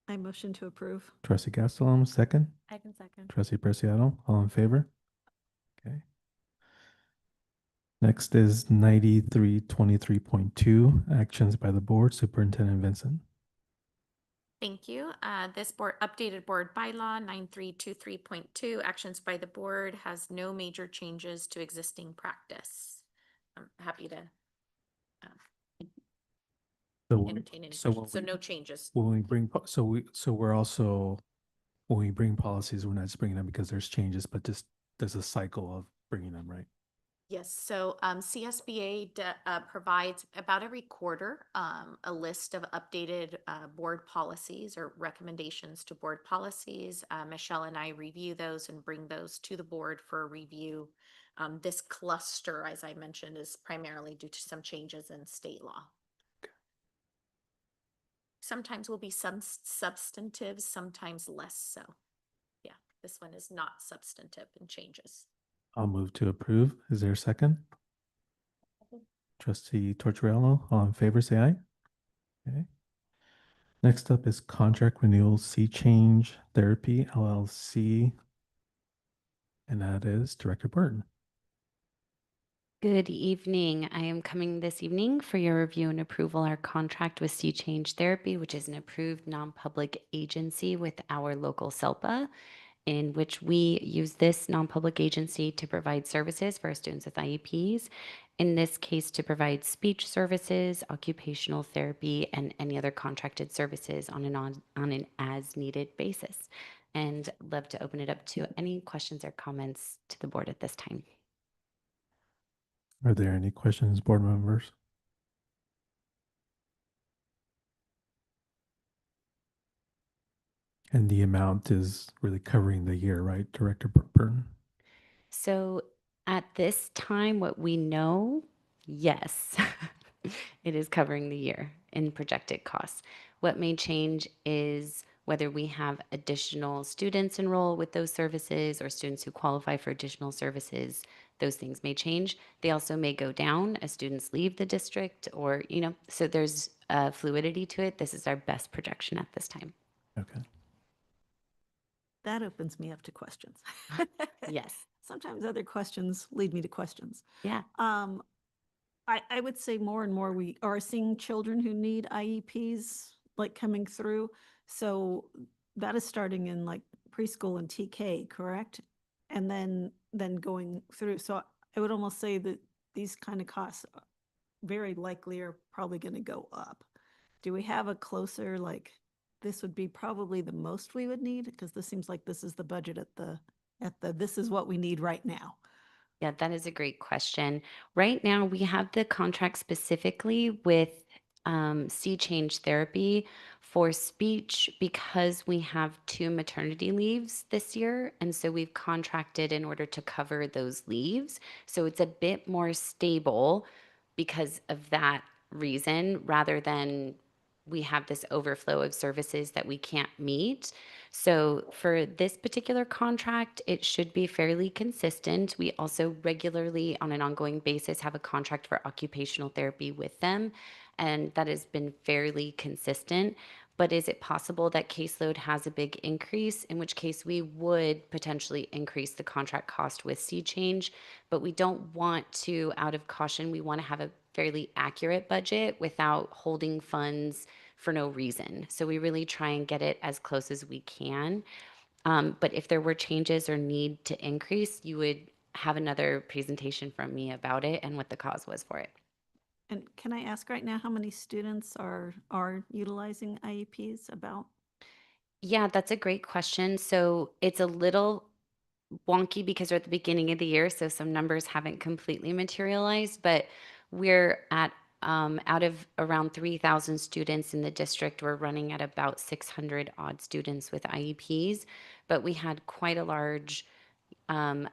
I motion to approve. Trustee Gastelum, second. I can second. Trustee Preciado, all in favor? Okay. Next is 9323.2, actions by the board, Superintendent Vincent. Thank you. This updated board bylaw 9323.2, actions by the board, has no major changes to existing practice. I'm happy to entertain any questions. So no changes. When we bring, we're also, when we bring policies, we're not just bringing them because there's changes, but just there's a cycle of bringing them, right? Yes, so CSBA provides about every quarter a list of updated board policies or recommendations to board policies. Michelle and I review those and bring those to the board for review. This cluster, as I mentioned, is primarily due to some changes in state law. Sometimes will be some substantive, sometimes less so. Yeah, this one is not substantive and changes. I'll move to approve. Is there a second? Trustee Tortorello, all in favor, say aye. Okay. Next up is contract renewal, Sea Change Therapy LLC. And that is Director Burton. Good evening. I am coming this evening for your review and approval our contract with Sea Change Therapy, which is an approved non-public agency with our local SELPA, in which we use this non-public agency to provide services for our students with IEPs. In this case, to provide speech services, occupational therapy, and any other contracted services on an as-needed basis. And love to open it up to any questions or comments to the board at this time. Are there any questions, board members? And the amount is really covering the year, right, Director Burton? So at this time, what we know, yes, it is covering the year in projected costs. What may change is whether we have additional students enroll with those services or students who qualify for additional services. Those things may change. They also may go down as students leave the district or, so there's fluidity to it. This is our best projection at this time. Okay. That opens me up to questions. Yes. Sometimes other questions lead me to questions. Yeah. I would say more and more we are seeing children who need IEPs like coming through. So that is starting in like preschool and TK, correct? And then going through. So I would almost say that these kind of costs very likely are probably going to go up. Do we have a closer, like, this would be probably the most we would need? Because this seems like this is the budget this is what we need right now. Yeah, that is a great question. Right now, we have the contract specifically with Sea Change Therapy for speech because we have 2 maternity leaves this year. And so we've contracted in order to cover those leaves. So it's a bit more stable because of that reason rather than we have this overflow of services that we can't meet. So for this particular contract, it should be fairly consistent. We also regularly, on an ongoing basis, have a contract for occupational therapy with them. and that has been fairly consistent. But is it possible that caseload has a big increase, in which case we would potentially increase the contract cost with sea change? But we don't want to, out of caution, we want to have a fairly accurate budget without holding funds for no reason. So we really try and get it as close as we can. But if there were changes or need to increase, you would have another presentation from me about it and what the cause was for it. And can I ask right now how many students are utilizing IEPs about? Yeah, that's a great question. So it's a little wonky because we're at the beginning of the year, so some numbers haven't completely materialized, but we're at out of around 3,000 students in the district, we're running at about 600 odd students with IEPs, but we had quite a large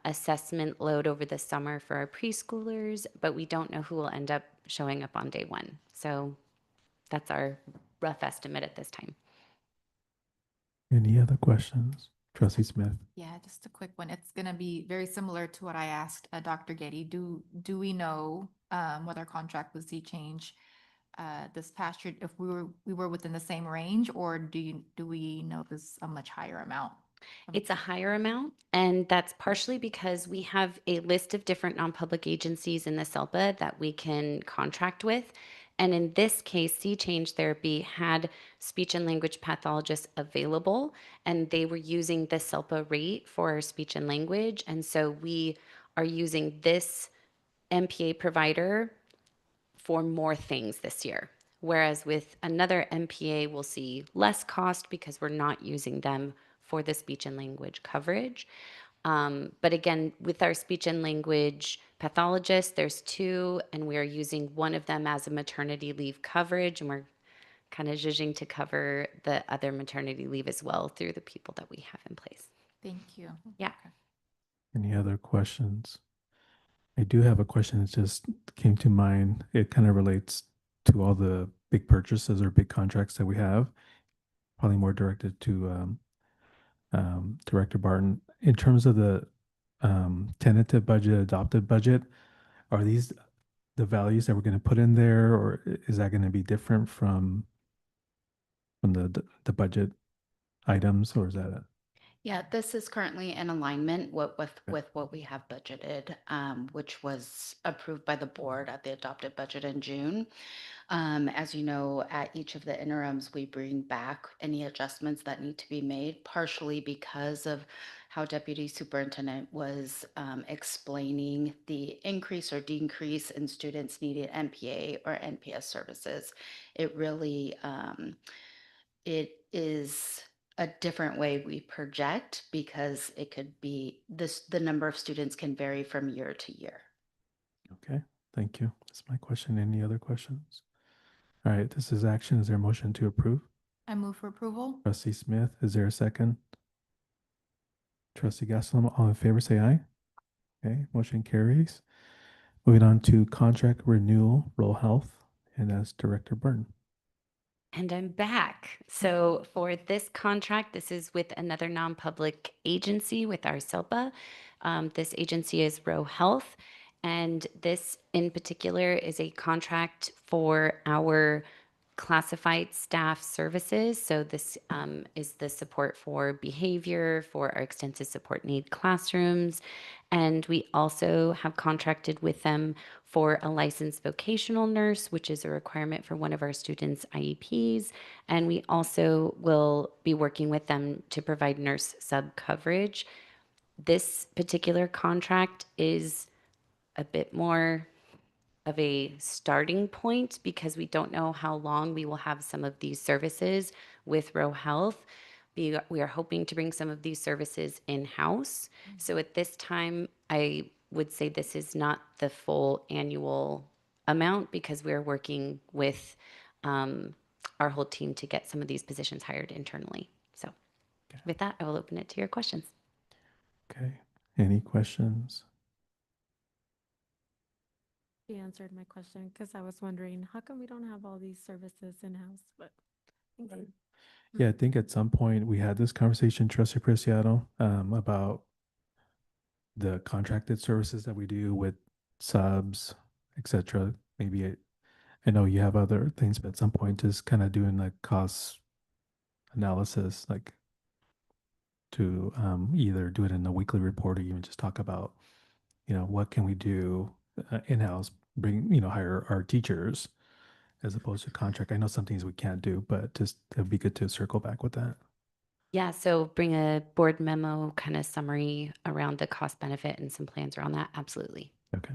assessment load over the summer for our preschoolers, but we don't know who will end up showing up on day one. So that's our rough estimate at this time. Any other questions? Trustee Smith? Yeah, just a quick one. It's gonna be very similar to what I asked Dr. Getty. Do we know what our contract with Z Change this past year, if we were within the same range, or do we know this a much higher amount? It's a higher amount, and that's partially because we have a list of different non-public agencies in the SELPA that we can contract with. And in this case, Sea Change Therapy had speech and language pathologists available, and they were using the SELPA rate for speech and language. And so we are using this MPA provider for more things this year. Whereas with another MPA, we'll see less cost because we're not using them for the speech and language coverage. But again, with our speech and language pathologist, there's two, and we are using one of them as a maternity leave coverage, and we're kind of zhuzhing to cover the other maternity leave as well through the people that we have in place. Thank you. Yeah. Okay. Any other questions? I do have a question that just came to mind. It kind of relates to all the big purchases or big contracts that we have, probably more directed to Director Barton. In terms of the tentative budget, adopted budget, are these the values that we're going to put in there, or is that going to be different from the budget items, or is that a, Yeah, this is currently in alignment with Okay. what we have budgeted, which was approved by the board at the adopted budget in June. As you know, at each of the interims, we bring back any adjustments that need to be made, partially because of how Deputy Superintendent was explaining the increase or decrease in students needing NPA or NPS services. It really it is a different way we project because it could be the number of students can vary from year to year. okay? Thank you. That's my question. Any other questions? All right, this is action. Is there a motion to approve? I move for approval. Trustee Smith, is there a second? Trustee Gastelum, all in favor, say aye. Okay, motion carries. Moving on to contract renewal, rural health, and that's Director Burton. And I'm back. So for this contract, this is with another non-public agency with our SELPA. This agency is Row Health. And this in particular is a contract for our classified staff services. So this is the support for behavior, for our extensive support need classrooms. And we also have contracted with them for a licensed vocational nurse, which is a requirement for one of our students' IEPs. And we also will be working with them to provide nurse sub coverage. This particular contract is a bit more of a starting point because we don't know how long we will have some of these services with Row Health. We are hoping to bring some of these services in-house. So at this time, I would say this is not the full annual amount because we're working with our whole team to get some of these positions hired internally. So with that, I will open it to your questions. Okay, any questions? She answered my question because I was wondering, how come we don't have all these services in-house? But thank you. Yeah, I think at some point we had this conversation, Trustee Preciado, about the contracted services that we do with subs, etc. Maybe I know you have other things, but at some point just kind of doing like cost analysis, like to either do it in a weekly report or even just talk about, what can we do in-house, bring, hire our teachers as opposed to contract. I know some things we can't do, but just it'd be good to circle back with that. Yeah, so bring a board memo kind of summary around the cost benefit and some plans around that. Absolutely. Okay.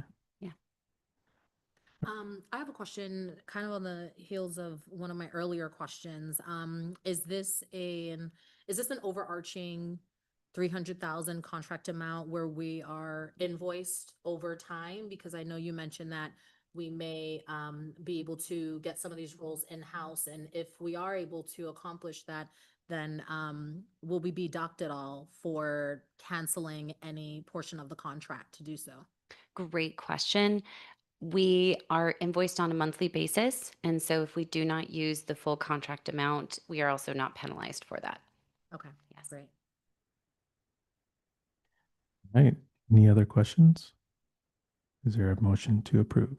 I have a question kind of on the heels of one of my earlier questions. Is this an overarching 300,000 contract amount where we are invoiced over time? Because I know you mentioned that we may be able to get some of these roles in-house, and if we are able to accomplish that, then will we be docked at all for canceling any portion of the contract to do so? Great question. We are invoiced on a monthly basis. And so if we do not use the full contract amount, we are also not penalized for that. Okay, Yes. great. All right. Any other questions? Is there a motion to approve?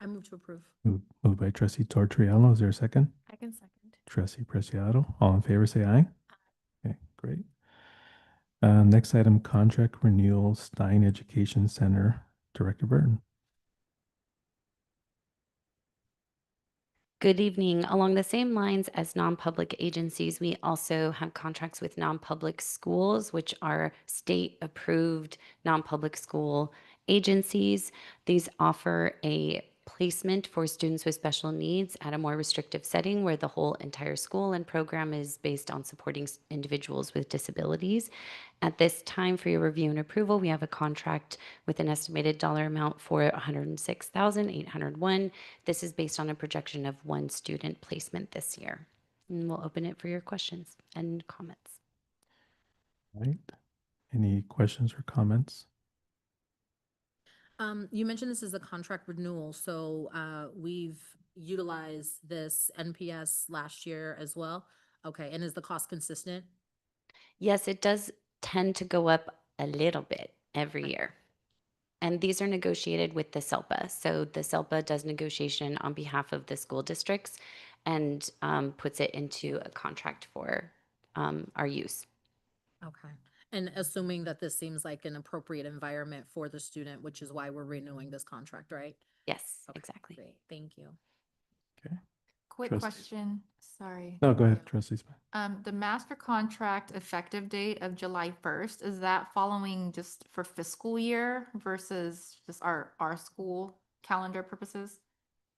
I move to approve. Moved by trustee Tortoriello. Is there a second? I can second. Trustee Preciado. All in favor, say aye. Okay, great. Next item, contract renewal, Stein Education Center, Director Burton. Good evening. Along the same lines as non-public agencies, we also have contracts with non-public schools, which are state-approved non-public school agencies. These offer a placement for students with special needs at a more restrictive setting where the whole entire school and program is based on supporting individuals with disabilities. At this time, for your review and approval, we have a contract with an estimated dollar amount for $106,801. This is based on a projection of one student placement this year. And we'll open it for your questions and comments. All right. Any questions or comments? You mentioned this is a contract renewal, so we've utilized this NPS last year as well. Okay, and is the cost consistent? Yes, it does tend to go up a little bit every Okay. year. And these are negotiated with the SELPA. So the SELPA does negotiation on behalf of the school districts and puts it into a contract for our use. Okay. And assuming that this seems like an appropriate environment for the student, which is why we're renewing this contract, right? Yes, Okay, exactly. Great, thank you. Okay. Quick Trustee- question, sorry. No, go ahead, trustee Smith. The master contract effective date of July 1st, is that following just for fiscal year versus just our school calendar purposes?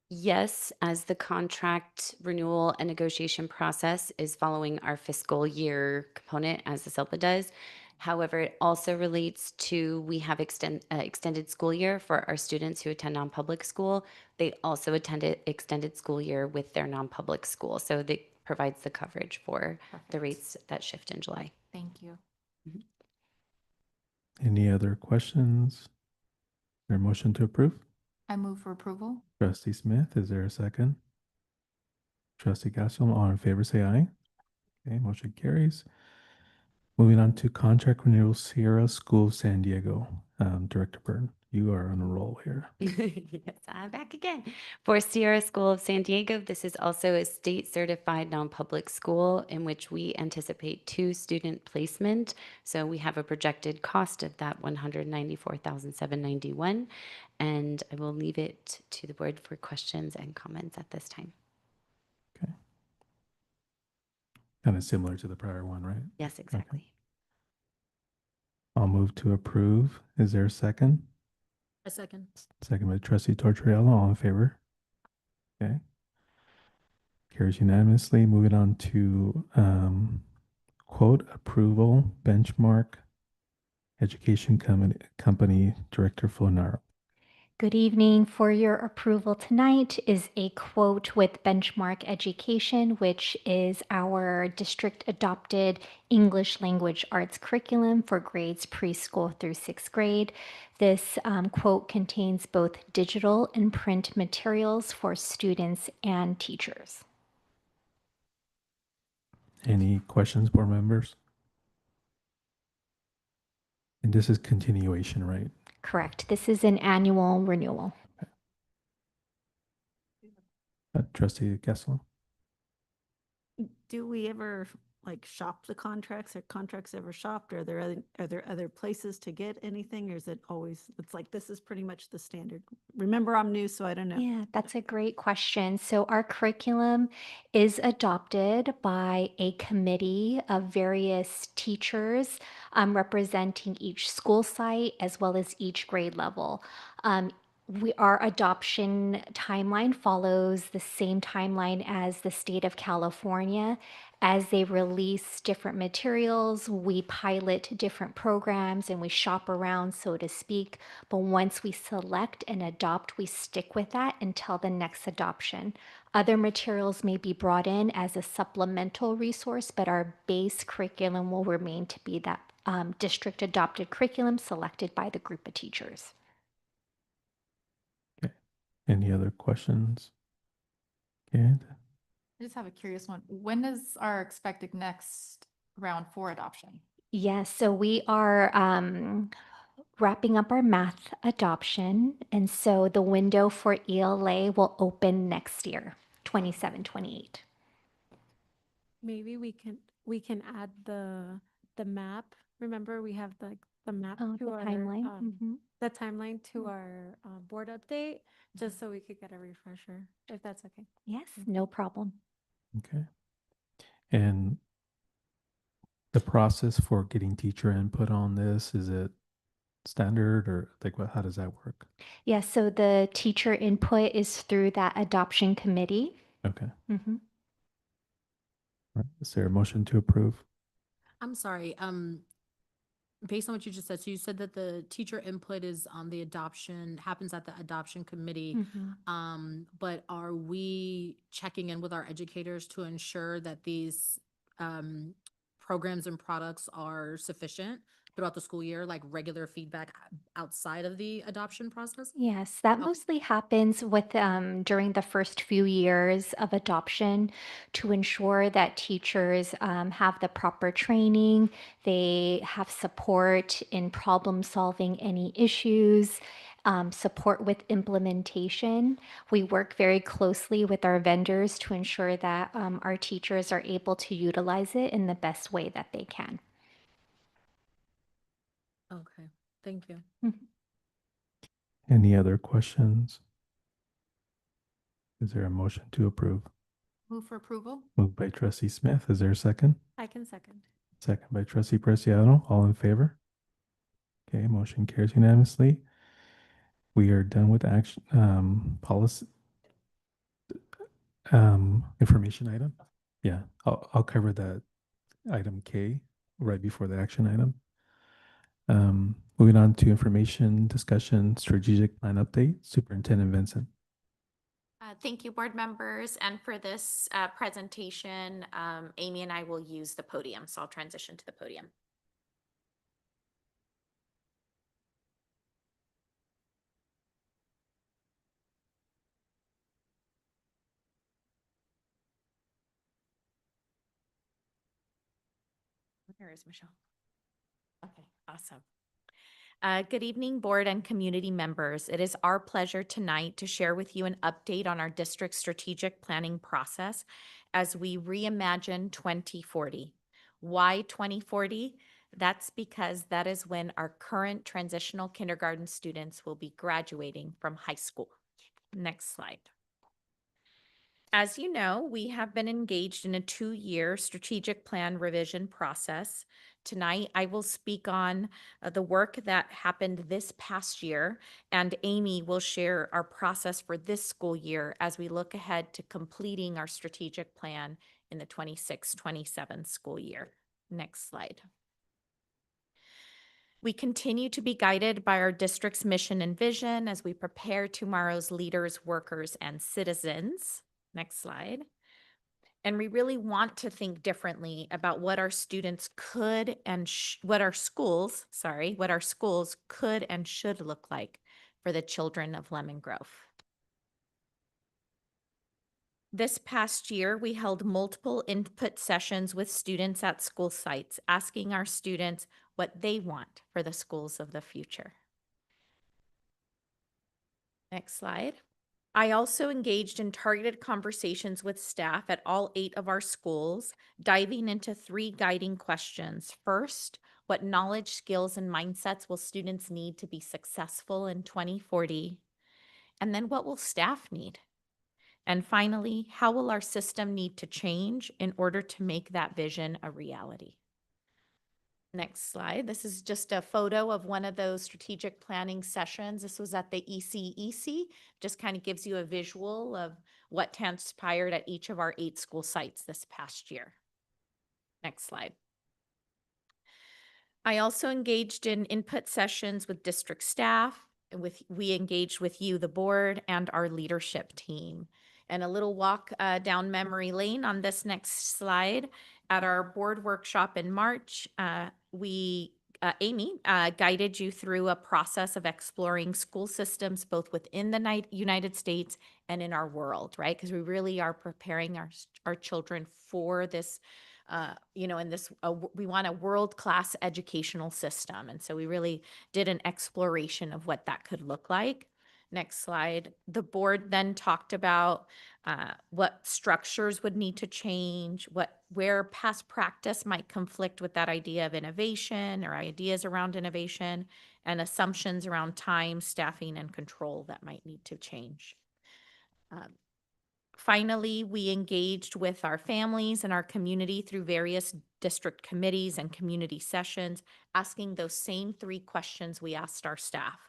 Yes, as the contract renewal and negotiation process is following our fiscal year component as the SELPA does. However, it also relates to, we have extended school year for our students who attend non-public school. They also attended extended school year with their non-public school. So that provides the coverage for the Perfect. rates that shift in July. Thank you. Any other questions? Is there a motion to approve? I move for approval. Trustee Smith, is there a second? Trustee Gaston, all in favor, say aye. Okay, motion carries. Moving on to contract renewal, Sierra School of San Diego. Director Burton, you are on a roll here. Yes, I'm back again. For Sierra School of San Diego, this is also a state certified non-public school in which we anticipate 2 student placement. So we have a projected cost of that $194,791. And I will leave it to the board for questions and comments at this time. Okay. Kind of similar to the prior one, right? Yes, exactly. I'll move to approve. Is there a second? A second. Second by trustee Tortoriello, all in favor? Okay. Carries unanimously. Moving on to quote approval benchmark education company Director Fonaro. Good evening. For your approval tonight is a quote with Benchmark Education, which is our district adopted English language arts curriculum for grades preschool through 6th grade. This quote contains both digital and print materials for students and teachers. Any questions, board members? And this is continuation, right? Correct. This is an annual renewal. Trustee Kessler. Do we ever like shop the contracts? Are contracts ever shopped? Are there other places to get anything? Or is it always, it's like, this is pretty much the standard? Remember, I'm new, so I don't know. Yeah, that's a great question. So, our curriculum is adopted by a committee of various teachers representing each school site as well as each grade level. Our adoption timeline follows the same timeline as the state of California. As they release different materials, we pilot different programs and we shop around, so to speak. But once we select and adopt, we stick with that until the next adoption. Other materials may be brought in as a supplemental resource, but our base curriculum will remain to be that district adopted curriculum selected by the group of teachers. Okay. Any other questions? Okay. I just have a curious one. When is our expected next round for adoption? Yes, so we are wrapping up our math adoption. And so the window for ELA will open next year, 27, 28. Maybe we can add the map. Remember, we have the map Oh, to the our timeline. Mhm. the timeline to our board update, just so we could get a refresher, if that's okay. Yes, no problem. Okay. And the process for getting teacher input on this, is it standard or like what, how does that work? Yeah, so the teacher input is through that adoption committee. Okay. Mhm. Right. Is there a motion to approve? I'm sorry, based on what you just said, so you said that the teacher input is on the adoption, happens at the adoption committee. Mhm. But are we checking in with our educators to ensure that these programs and products are sufficient throughout the school year, like regular feedback outside of the adoption process? Yes, that Okay. mostly happens with during the first few years of adoption to ensure that teachers have the proper training, they have support in problem solving any issues, support with implementation. We work very closely with our vendors to ensure that our teachers are able to utilize it in the best way that they can. Okay, thank you. Any other questions? Is there a motion to approve? Move for approval? Moved by trustee Smith. Is there a second? I can second. Second by trustee Preciado. All in favor? Okay, motion carries unanimously. We are done with action, policy, information item. Yeah, I'll cover that item K right before the action item. Moving on to information discussion, strategic plan update, Superintendent Vincent. Thank you, board members. And for this presentation, Amy and I will use the podium. So I'll transition to the podium. Where is Michelle? Okay, awesome. Good evening, board and community members. It is our pleasure tonight to share with you an update on our district strategic planning process as we reimagine 2040. Why 2040? That's because that is when our current transitional kindergarten students will be graduating from high school. Next slide. As you know, we have been engaged in a 2-year strategic plan revision process. Tonight, I will speak on the work that happened this past year, and Amy will share our process for this school year as we look ahead to completing our strategic plan in the 26-27 school year. Next slide. We continue to be guided by our district's mission and vision as we prepare tomorrow's leaders, workers, and citizens. Next slide. And we really want to think differently about what our students could and what our schools could and should look like for the children of Lemon Grove. This past year, we held multiple input sessions with students at school sites, asking our students what they want for the schools of the future. Next slide. I also engaged in targeted conversations with staff at all 8 of our schools, diving into 3 guiding questions. First, what knowledge, skills, and mindsets will students need to be successful in 2040? And then what will staff need? And finally, how will our system need to change in order to make that vision a reality? Next slide. This is just a photo of one of those strategic planning sessions. This was at the ECEC. Just kind of gives you a visual of what transpired at each of our 8 school sites this past year. Next slide. I also engaged in input sessions with district staff, and we engaged with you, the board, and our leadership team. And a little walk down memory lane on this next slide. At our board workshop in March, Amy guided you through a process of exploring school systems both within the United States and in our world, right? Because we really are preparing our children for this in this, we want a world-class educational system. And so we really did an exploration of what that could look like. Next slide. The board then talked about what structures would need to change, where past practice might conflict with that idea of innovation or ideas around innovation, and assumptions around time, staffing, and control that might need to change. Finally, we engaged with our families and our community through various district committees and community sessions, asking those same 3 questions we asked our staff.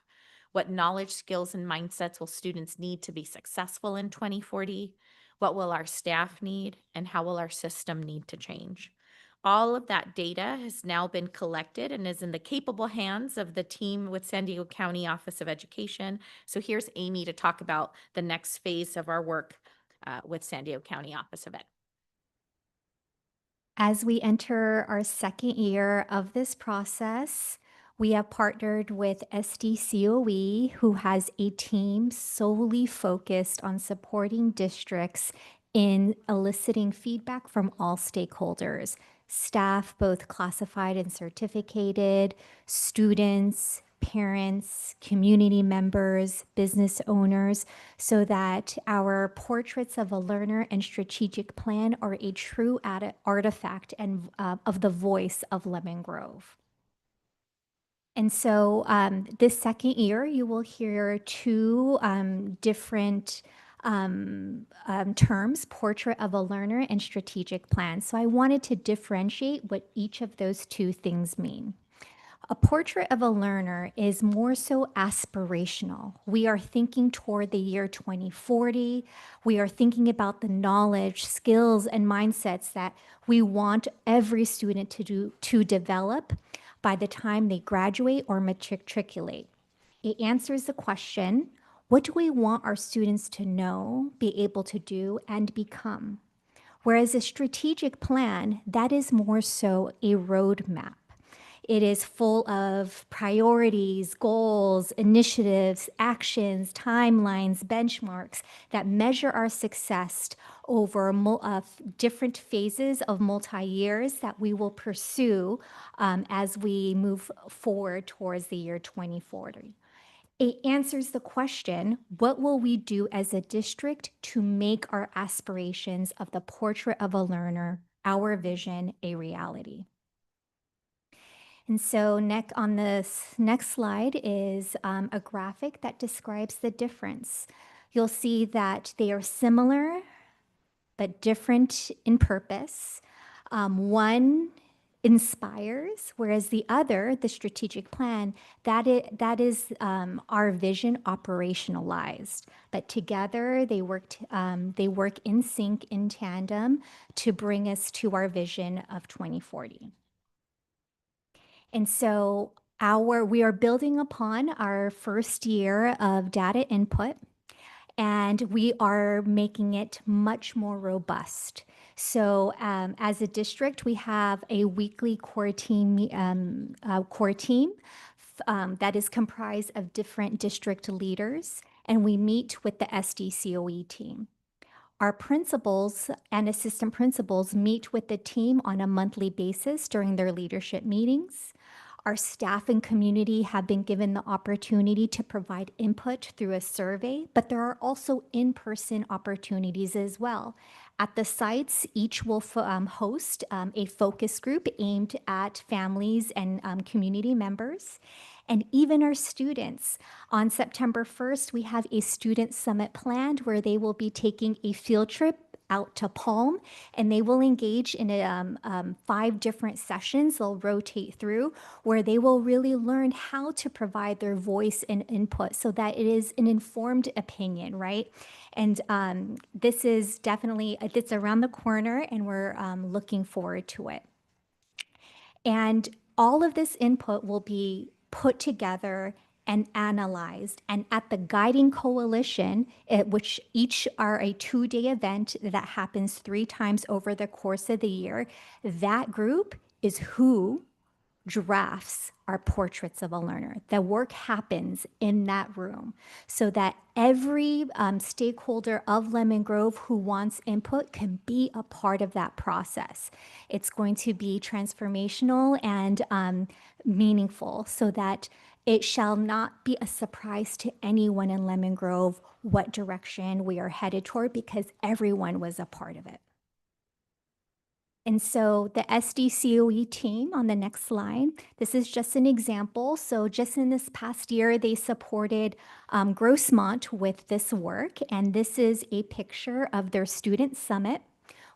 What knowledge, skills, and mindsets will students need to be successful in 2040? What will our staff need? And how will our system need to change? All of that data has now been collected and is in the capable hands of the team with San Diego County Office of Education. So here's Amy to talk about the next phase of our work with San Diego County Office of Ed. As we enter our second year of this process, we have partnered with SDCOE, who has a team solely focused on supporting districts in eliciting feedback from all stakeholders, staff, both classified and certificated, students, parents, community members, business owners, so that our portraits of a learner and strategic plan are a true artifact and of the voice of Lemon Grove. And so this second year, you will hear 2 different terms, portrait of a learner and strategic plan. So I wanted to differentiate what each of those 2 things mean. A portrait of a learner is more so aspirational. We are thinking toward the year 2040. We are thinking about the knowledge, skills, and mindsets that we want every student to develop by the time they graduate or matriculate. It answers the question, what do we want our students to know, be able to do, and become? Whereas a strategic plan, that is more so a roadmap. It is full of priorities, goals, initiatives, actions, timelines, benchmarks that measure our success over different phases of multi-years that we will pursue as we move forward towards the year 2040. It answers the question, what will we do as a district to make our aspirations of the portrait of a learner, our vision, a reality? And so on this next slide is a graphic that describes the difference. You'll see that they are similar, but different in purpose. One inspires, whereas the other, the strategic plan, that is our vision operationalized. But together they work in sync, in tandem, to bring us to our vision of 2040. And so we are building upon our first year of data input, and we are making it much more robust. So as a district, we have a weekly core team that is comprised of different district leaders, and we meet with the SDCOE team. Our principals and assistant principals meet with the team on a monthly basis during their leadership meetings. Our staff and community have been given the opportunity to provide input through a survey, but there are also in-person opportunities as well. At the sites, each will host a focus group aimed at families and community members. And even our students. On September 1st, we have a student summit planned where they will be taking a field trip out to Palm, and they will engage in 5 different sessions they'll rotate through, where they will really learn how to provide their voice and input so that it is an informed opinion, right? And this is definitely, it's around the corner, and we're looking forward to it. And all of this input will be put together and analyzed. And at the Guiding Coalition, which each are a 2-day event that happens 3 times over the course of the year, that group is who drafts our portraits of a learner. The work happens in that room so that every stakeholder of Lemon Grove who wants input can be a part of that process. It's going to be transformational and meaningful so that it shall not be a surprise to anyone in Lemon Grove what direction we are headed toward, because everyone was a part of it. And so the SDCOE team on the next slide, this is just an example. So just in this past year, they supported Grossmont with this work. And this is a picture of their student summit.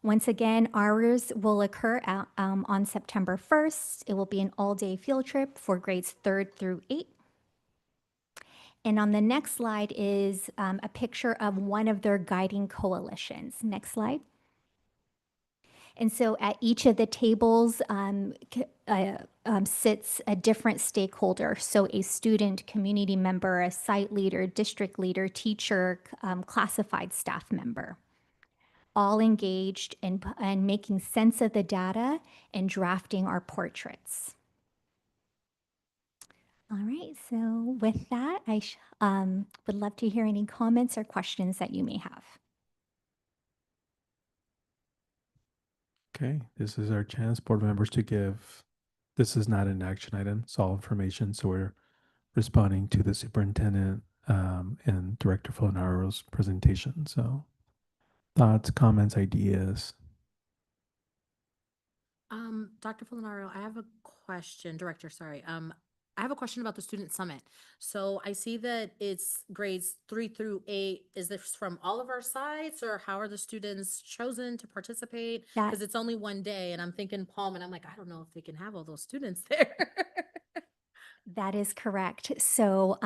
Once again, ours will occur on September 1st. It will be an all-day field trip for grades 3rd through 8th. And on the next slide is a picture of one of their guiding coalitions. Next slide. And so at each of the tables sits a different stakeholder. So a student, community member, a site leader, district leader, teacher, classified staff member, all engaged in making sense of the data and drafting our portraits. All right, so with that, I would love to hear any comments or questions that you may have. Okay, this is our chance, board members, to give. This is not an action item, it's all information. So we're responding to the superintendent and Director Fulanaro's presentation. So thoughts, comments, ideas. Dr. Fulinaro, I have a question, Director, sorry. I have a question about the student summit. So I see that it's grades 3 through 8. Is this from all of our sites, or how are the students chosen to participate? That- Because it's only one day and I'm thinking Palm, and I'm like, I don't know if they can have all those students there. That is correct. So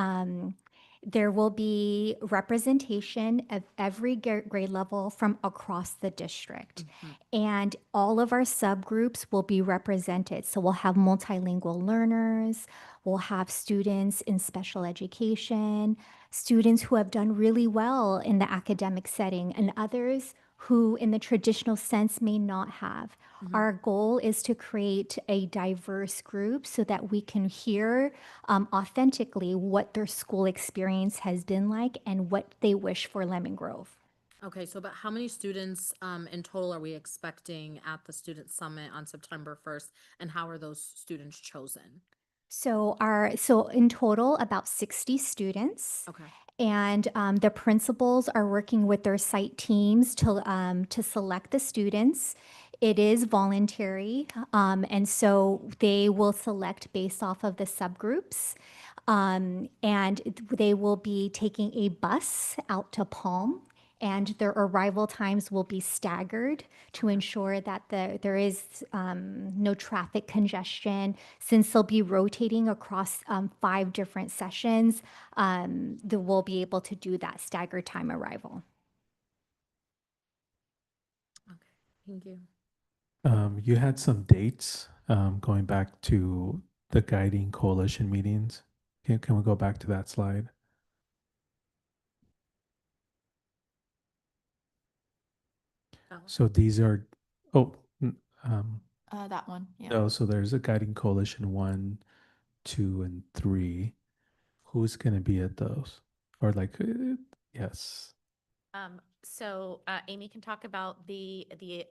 there will be representation of every grade level from across the district. Mhm. And all of our subgroups will be represented. So we'll have multilingual learners, we'll have students in special education, students who have done really well in the academic setting, and others who, in the traditional sense, may not have. Mhm. Our goal is to create a diverse group so that we can hear authentically what their school experience has been like and what they wish for Lemon Grove. Okay, so about how many students in total are we expecting at the student summit on September 1st, and how are those students chosen? So in total, about 60 students. Okay. And the principals are working with their site teams to select the students. It is voluntary, and so they will select based off of the subgroups. And they will be taking a bus out to Palm, and their arrival times will be staggered to ensure that there is no traffic congestion. Since they'll be rotating across 5 different sessions, they will be able to do that staggered time arrival. Okay, thank you. You had some dates going back to the guiding coalition meetings. Can we go back to that slide? Oh, So these are, oh, That one, yeah. no, so there's a guiding coalition 1, 2, and 3. Who's going to be at those? Or like, yes. Amy can talk about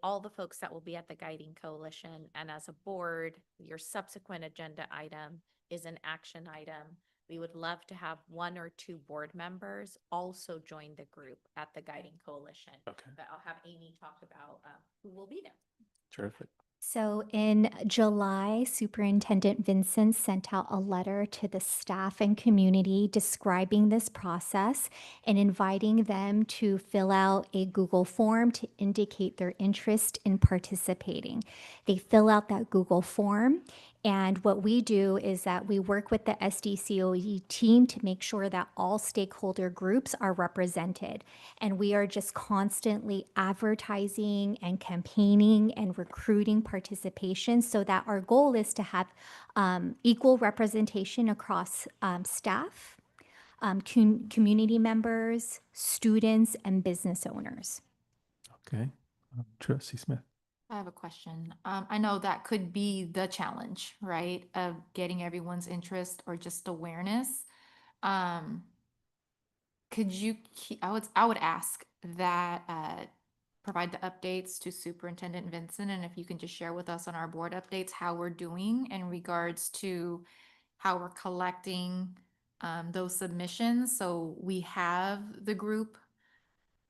all the folks that will be at the Guiding Coalition, and as a board, your subsequent agenda item is an action item. We would love to have 1 or 2 board members also join the group at the Guiding Coalition. Okay. But I'll have Amy talk about who will be there. Terrific. So in July, Superintendent Vincent sent out a letter to the staff and community describing this process and inviting them to fill out a Google form to indicate their interest in participating. They fill out that Google form, and what we do is that we work with the SDCOE team to make sure that all stakeholder groups are represented. And we are just constantly advertising and campaigning and recruiting participation so that our goal is to have equal representation across staff, community members, students, and business owners. Okay. Trustee Smith. I have a question. I know that could be the challenge, right? Of getting everyone's interest or just awareness. Could you, I would ask that, provide the updates to Superintendent Vincent, and if you can just share with us on our board updates, how we're doing in regards to how we're collecting, those submissions. So we have the group,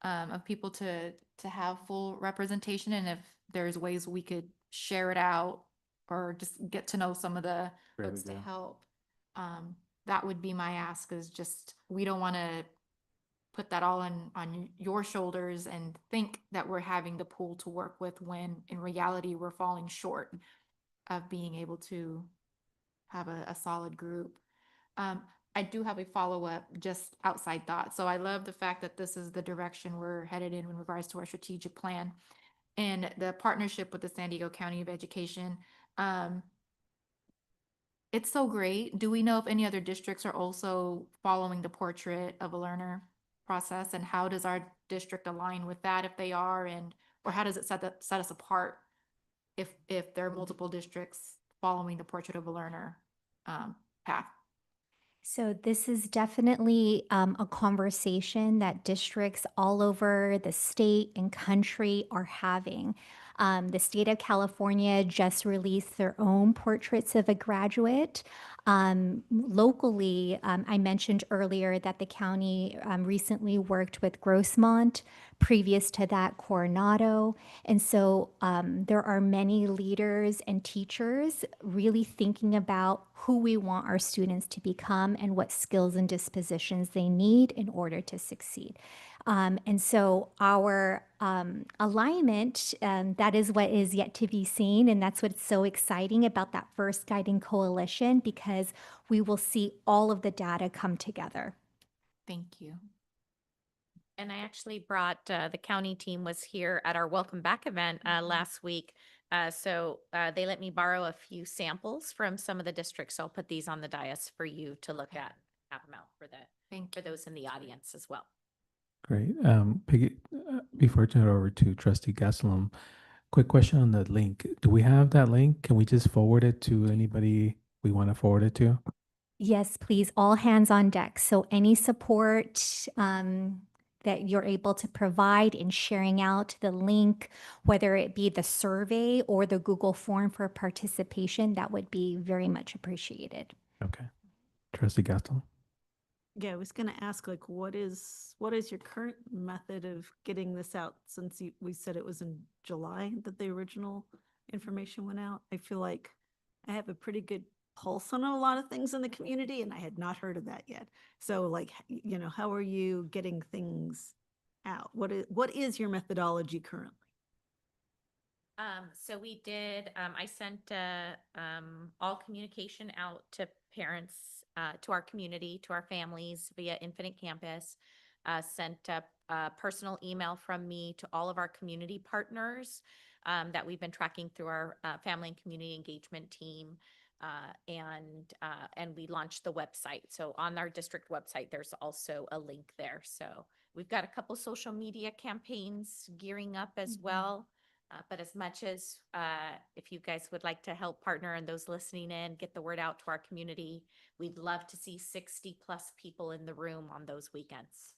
of people to have full representation, and if there's ways we could share it out or just get to know some of the There we folks to go. help. That would be my ask, is just, we don't want to put that all on your shoulders and think that we're having the pool to work with, when in reality we're falling short of being able to have a solid group. I do have a follow-up, just outside thought. So I love the fact that this is the direction we're headed in regards to our strategic plan and the partnership with the San Diego County of Education. It's so great. Do we know if any other districts are also following the portrait of a learner process, and how does our district align with that if they are, and or how does it set us apart if there are multiple districts following the portrait of a learner path? So this is definitely a conversation that districts all over the state and country are having. The state of California just released their own portraits of a graduate. Locally, I mentioned earlier that the county recently worked with Grossmont, previous to that, Coronado. And so there are many leaders and teachers really thinking about who we want our students to become and what skills and dispositions they need in order to succeed. And so our alignment, that is what is yet to be seen. And that's what's so exciting about that first Guiding Coalition, because we will see all of the data come together. Thank you. And I actually brought, the county team was here at our Welcome Back event last week. They let me borrow a few samples from some of the districts. So I'll put these on the dais for you to look at, have them out for those in the audience as well. Great. Piggy, before I turn it over to Trustee Gastelum, quick question on the link. Do we have that link? Can we just forward it to anybody we want to forward it to? Yes, please, all hands on deck. So any support that you're able to provide in sharing out the link, whether it be the survey or the Google form for participation, that would be very much appreciated. Okay. Trustee Gastelum. Yeah, I was gonna ask, like, what is your current method of getting this out, since we said it was in July that the original information went out? I feel like I have a pretty good pulse on a lot of things in the community, and I had not heard of that yet. So like, how are you getting things out? What is your methodology currently? So we did, I sent all communication out to parents, to our community, to our families via Infinite Campus. Sent a personal email from me to all of our community partners that we've been tracking through our family and community engagement team. And we launched the website. So on our district website, there's also a link there. So we've got a couple social media campaigns gearing up as well. But as much as if you guys would like to help partner and those listening in, get the word out to our community, we'd love to see 60+ people in the room on those weekends.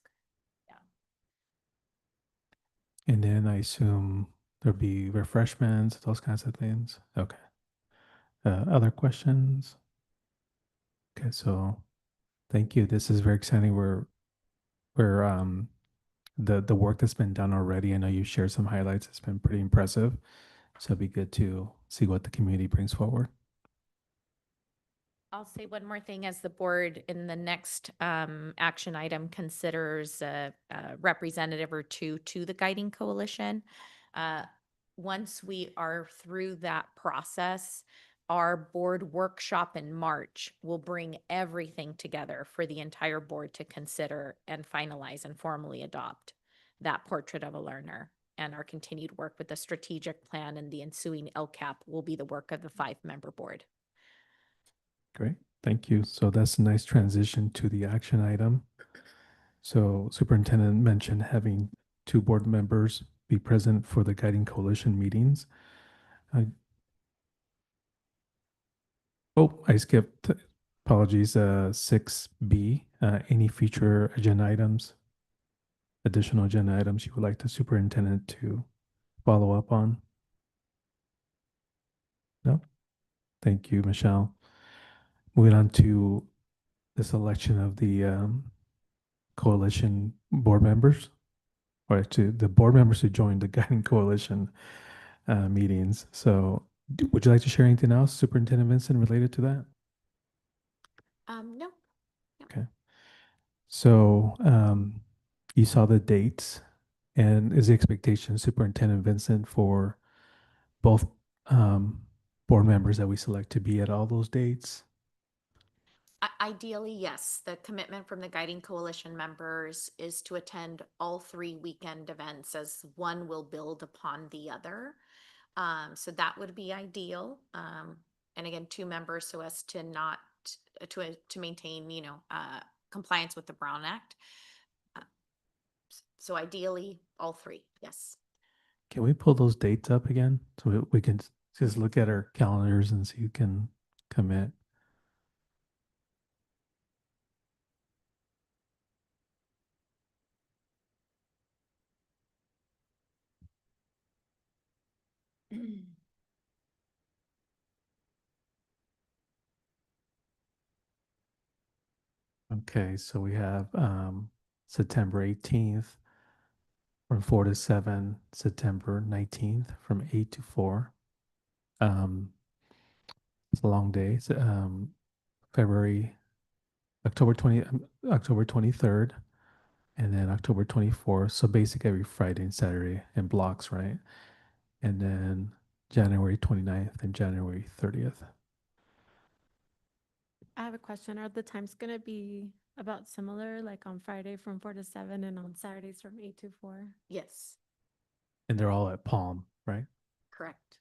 Yeah. And then I assume there'll be refreshments, those kinds of things. Okay. Other questions? Okay, so thank you. This is very exciting. We're the work that's been done already. I know you shared some highlights. It's been pretty impressive. So it'd be good to see what the community brings forward. I'll say one more thing as the board in the next action item considers a representative or two to the guiding coalition. Once we are through that process, our board workshop in March will bring everything together for the entire board to consider and finalize and formally adopt that portrait of a learner. And our continued work with the strategic plan and the ensuing LCAP will be the work of the 5-member board. Great, thank you. So that's a nice transition to the action item. So superintendent mentioned having 2 board members be present for the guiding coalition meetings. I skipped, apologies, 6B, any future agenda items, additional agenda items you would like the superintendent to follow up on? No? Thank you, Michelle. Moving on to the selection of the coalition board members, or to the board members who joined the guiding coalition meetings. So would you like to share anything else, Superintendent Vincent, related to that? No. Okay. So you saw the dates, and is the expectation, Superintendent Vincent, for both board members that we select to be at all those dates? Ideally, yes. The commitment from the guiding coalition members is to attend all 3 weekend events, as one will build upon the other. So that would be ideal. And again, 2 members so as to not to maintain, compliance with the Brown Act. So ideally, all 3, yes. Can we pull those dates up again so we can just look at our calendars and see who can commit? Okay, so we have September 18th from 4 to 7, September 19th from 8 to 4. It's a long day. It's, February, October 23rd, and then October 24th. So basically every Friday and Saturday in blocks, right? And then January 29th and January 30th. I have a question. Are the times going to be about similar, like on Friday from 4 to 7 and on Saturdays from 8 to 4? Yes, And they're all at Palm, right? correct.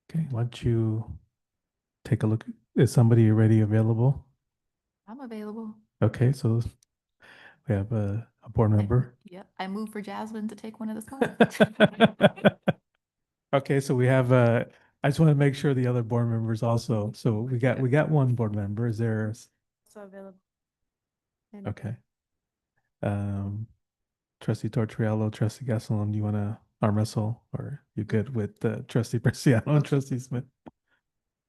Okay, why don't you take a look? Is somebody already available? I'm available. Okay, so we have a board member. Yep, I moved for Jasmine to take one of the spots. Okay, so we have I just want to make sure the other board members also. So we got one board member. Is there? So available. Okay. Trustee Tortriello, Trustee Gasolin, do you want to arm wrestle, or you good with Trustee Preciado and Trustee Smith?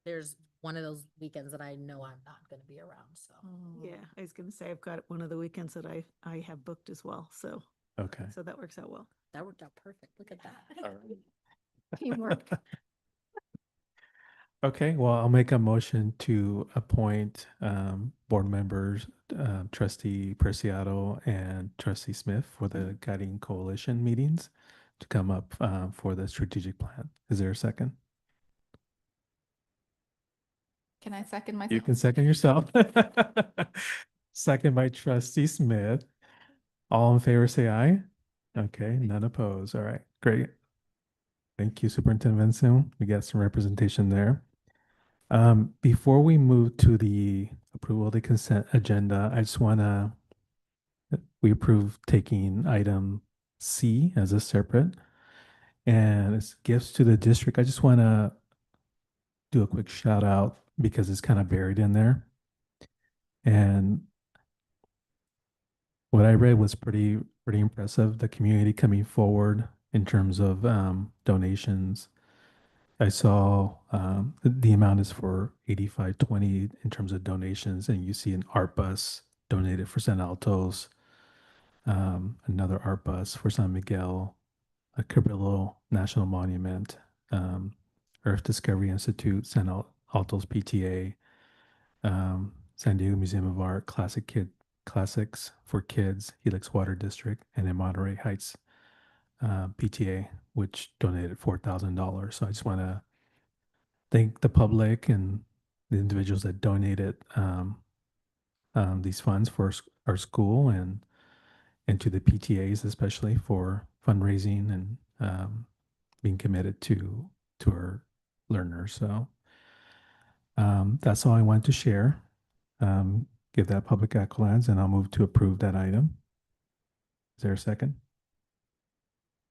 There's one of those weekends that I know I'm not going to be around. So Yeah, I was going to say I've got one of the weekends that I have booked as well. So Okay. so that works out well. that worked out perfect. Look at that. Teamwork. Okay, well, I'll make a motion to appoint board members, Trustee Preciado and Trustee Smith for the guiding coalition meetings to come up for the strategic plan. Is there a second? Can I second You myself? can second yourself. Second by Trustee Smith. All in favor, say aye. Okay, none opposed. All right, great. Thank you, Superintendent Vincent. We got some representation there. Before we move to the approval of the consent agenda, I just want to, we approve taking item C as a separate, and it's gifts to the district. I just want to do a quick shout out because it's kind of buried in there. And what I read was pretty pretty impressive. The community coming forward in terms of donations. I saw the amount is for 8520 in terms of donations, and you see an art bus donated for San Altos, another art bus for San Miguel, a Cabrillo National Monument, Earth Discovery Institute, Altos PTA, San Diego Museum of Art, Classics for Kids, Helix Water District, and in Monterey Heights PTA, which donated $4,000. So I just want to thank the public and the individuals that donated these funds for our school and to the PTAs especially for fundraising and being committed to our learners. So that's all I wanted to share. Give that public accolades, and I'll move to approve that item. Is there a second?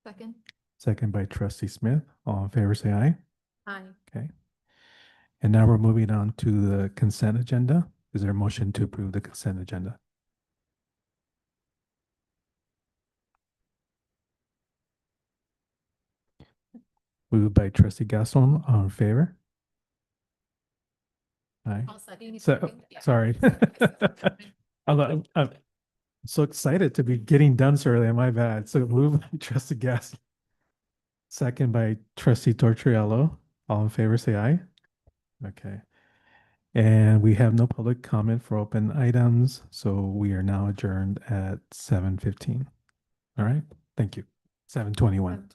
Second. Second by Trustee Smith. All in favor, say aye. Aye. Okay. And now we're moving on to the consent agenda. Is there a motion to approve the consent agenda? Moved by Trustee Gaston. All in favor? Aye. I'll second. Sorry. I'm so excited to be getting done so early. My bad. So moved by Trustee Gaston. Second by Trustee Tortriello. All in favor, say aye. Okay. And we have no public comment for open items, so we are now adjourned at 7:15. All right. Thank you. 7:21.